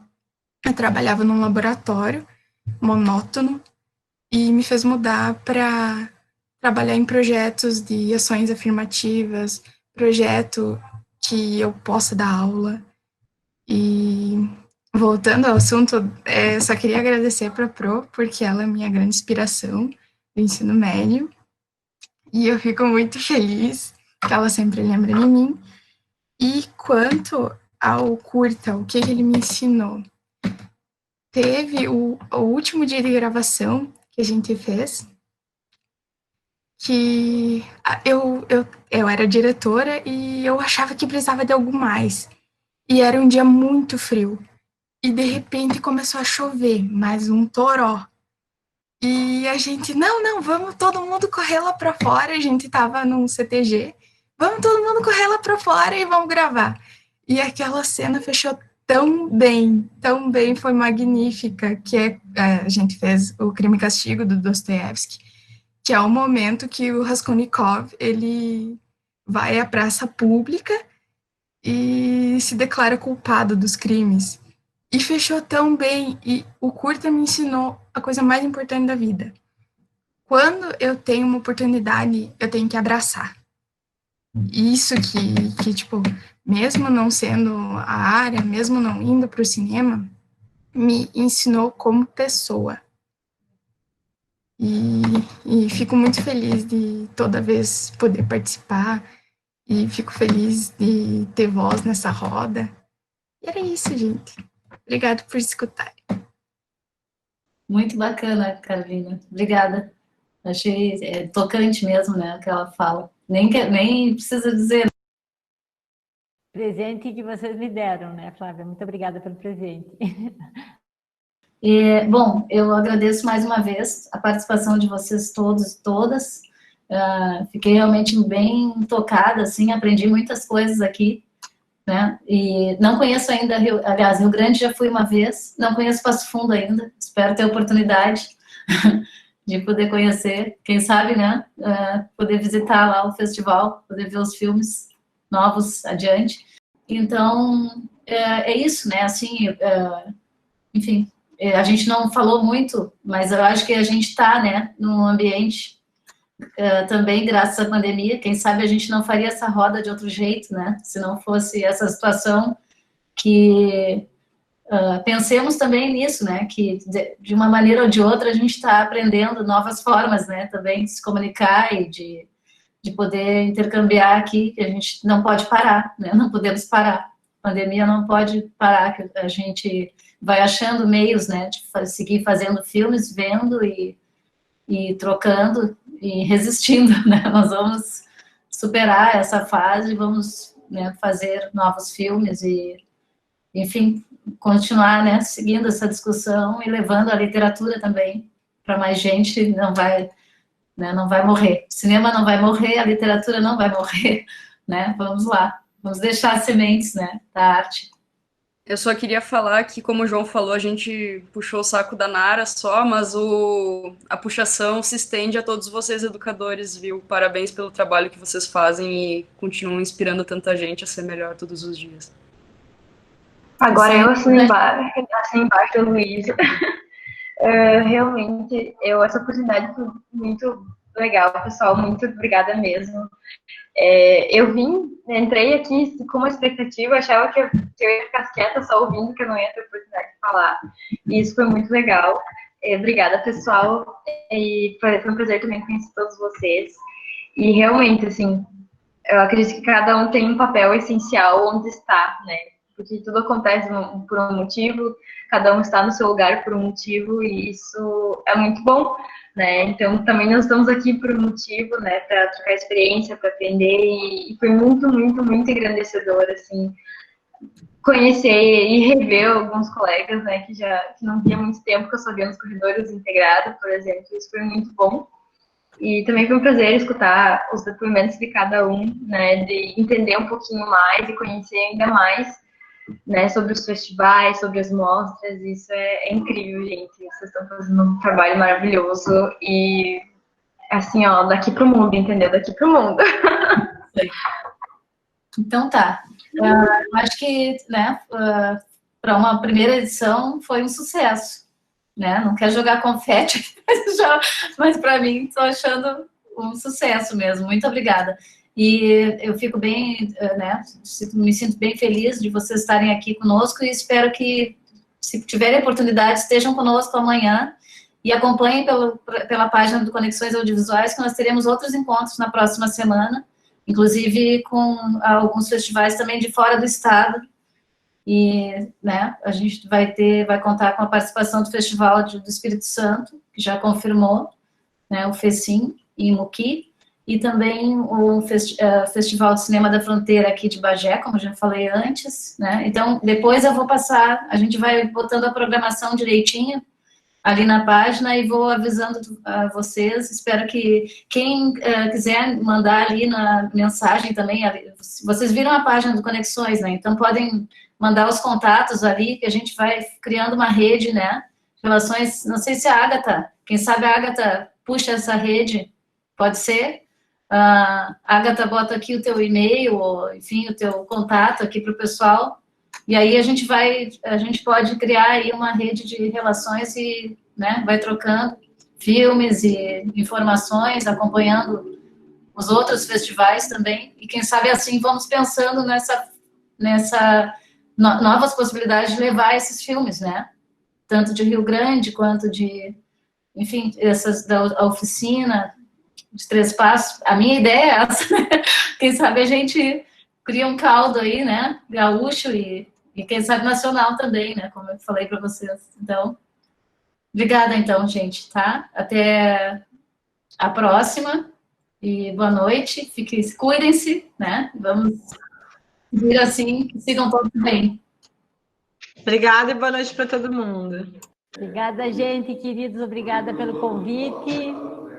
Eu trabalhava num laboratório monótono e me fez mudar para trabalhar em projetos de ações afirmativas, projeto que eu possa dar aula. E voltando ao assunto, só queria agradecer para a Pro, porque ela é minha grande inspiração do ensino médio. E eu fico muito feliz que ela sempre lembra de mim. E quanto ao curta, o que ele me ensinou? Teve o último dia de gravação que a gente fez, que eu era diretora e eu achava que precisava de algo mais. E era um dia muito frio. E de repente começou a chover, mais um toró. E a gente, não, vamos todo mundo correr lá para fora. A gente tava num CTG. Vamos todo mundo correr lá para fora e vamos gravar. E aquela cena fechou tão bem, foi magnífica, que a gente fez o Crime e Castigo do Dostoiévski, que é o momento que o Raskolnikov, ele vai à praça pública e se declara culpado dos crimes. E fechou tão bem, e o curta me ensinou a coisa mais importante da vida. quando eu tenho uma oportunidade, eu tenho que abraçar. Isso que tipo, mesmo não sendo a área, mesmo não indo para o cinema, me ensinou como pessoa. E fico muito feliz de toda vez poder participar, e fico feliz de ter voz nessa roda. E era isso, gente. Obrigada por escutar. Muito bacana, Carolina. Obrigada. Achei tocante mesmo, né, o que ela fala. Nem precisa dizer. Presente que vocês me deram, né, Flávia? Muito obrigada pelo presente. Bom, eu agradeço mais uma vez a participação de vocês todos e todas. Fiquei realmente bem tocada, assim, aprendi muitas coisas aqui, né? E não conheço ainda, Rio Grande já fui uma vez, não conheço Passo Fundo ainda, espero ter oportunidade de poder conhecer, quem sabe, né? Poder visitar lá o festival, poder ver os filmes novos adiante. Então, é isso, né? Assim, enfim, a gente não falou muito, mas eu acho que a gente está, né, num ambiente também, graças à pandemia, quem sabe a gente não faria essa roda de outro jeito, né, se não fosse essa situação que pensemos também nisso, né, que de uma maneira ou de outra a gente está aprendendo novas formas, né, também de se comunicar e de poder intercambiar aqui, que a gente não pode parar, né, não podemos parar, a pandemia não pode parar, que a gente vai achando meios, né, de seguir fazendo filmes, vendo e trocando e resistindo, né, nós vamos superar essa fase, vamos, né, fazer novos filmes e, enfim, continuar, né, seguindo essa discussão e levando a literatura também para mais gente, não vai morrer, o cinema não vai morrer, a literatura não vai morrer, né, vamos lá, vamos deixar sementes, né, da arte. Eu só queria falar que, como o João falou, a gente puxou o saco da Nara só, mas a puxação se estende a todos vocês educadores, viu? Parabéns pelo trabalho que vocês fazem e continuam inspirando tanta gente a ser melhor todos os dias. Agora eu assino embaixo do Luísa. Realmente, essa oportunidade foi muito legal, pessoal, muito obrigada mesmo. Eu entrei aqui com uma expectativa, achava que eu ia ficar quieta só ouvindo, que eu não ia ter oportunidade de falar, e isso foi muito legal. Obrigada, pessoal, e foi um prazer também conhecer todos vocês, e realmente, assim, eu acredito que cada um tem um papel essencial onde está, né, porque tudo acontece por um motivo, cada um está no seu lugar por um motivo, e isso é muito bom, né? Então, também nós estamos aqui por um motivo, né, para trocar experiência, para aprender, e foi muito, muito, muito engrandecedor, assim, conhecer e rever alguns colegas, né, que não via muito tempo, que eu só via nos corredores integrados, por exemplo, isso foi muito bom. E também foi um prazer escutar os depoimentos de cada um, né, de entender um pouquinho mais e conhecer ainda mais, né, sobre os festivais, sobre as mostras, isso é incrível, gente, vocês estão fazendo um trabalho maravilhoso e, assim, ó, daqui pro mundo, entendeu? Daqui pro mundo. Então tá, eu acho que, né, para uma primeira edição foi um sucesso, né, não quero jogar confete, mas para mim estou achando um sucesso mesmo, muito obrigada. E eu fico bem, né, me sinto bem feliz de vocês estarem aqui conosco e espero que, se tiverem oportunidade, estejam conosco amanhã e acompanhem pela página do Conexões Audiovisuais, que nós teremos outros encontros na próxima semana, inclusive com alguns festivais também de fora do estado. E, né, a gente vai contar com a participação do Festival do Espírito Santo, que já confirmou, né, o FECIM, em Muqui, e também o Festival de Cinema da Fronteira aqui de Bagé, como já falei antes, né? Então, depois eu vou passar, a gente vai botando a programação direitinho ali na página e vou avisando a vocês, espero que quem quiser mandar ali na mensagem também, vocês viram a página do Conexões, né? Então, podem mandar os contatos ali, que a gente vai criando uma rede, né? Relações, não sei se a Agatha, quem sabe a Agatha puxa essa rede, pode ser? Agatha, bota aqui o teu e-mail, ou, enfim, o teu contato aqui para o pessoal, e aí a gente pode criar aí uma rede de relações e, né, vai trocando, filmes e informações, acompanhando os outros festivais também, e quem sabe assim vamos pensando nessa novas possibilidades de levar esses filmes, né? Tanto de Rio Grande quanto de, enfim, essas da oficina de Três Passos. A minha ideia é essa, né? Quem sabe a gente cria um caldo aí, né? Gaúcho e quem sabe nacional também, né? Como eu falei para vocês. Então, obrigada então, gente, tá? Até a próxima e boa noite. Cuidem-se, né? Vamos seguir assim, sigam todos bem. Obrigada e boa noite para todo mundo. Obrigada, gente, queridos. Obrigada pelo convite.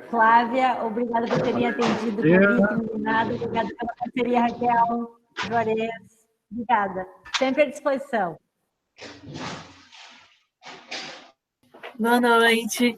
Flávia, obrigada por terem atendido o convite, meninada. Obrigada pela parceria, Raquel, Juarez. Obrigada. Sempre à disposição. Boa noite.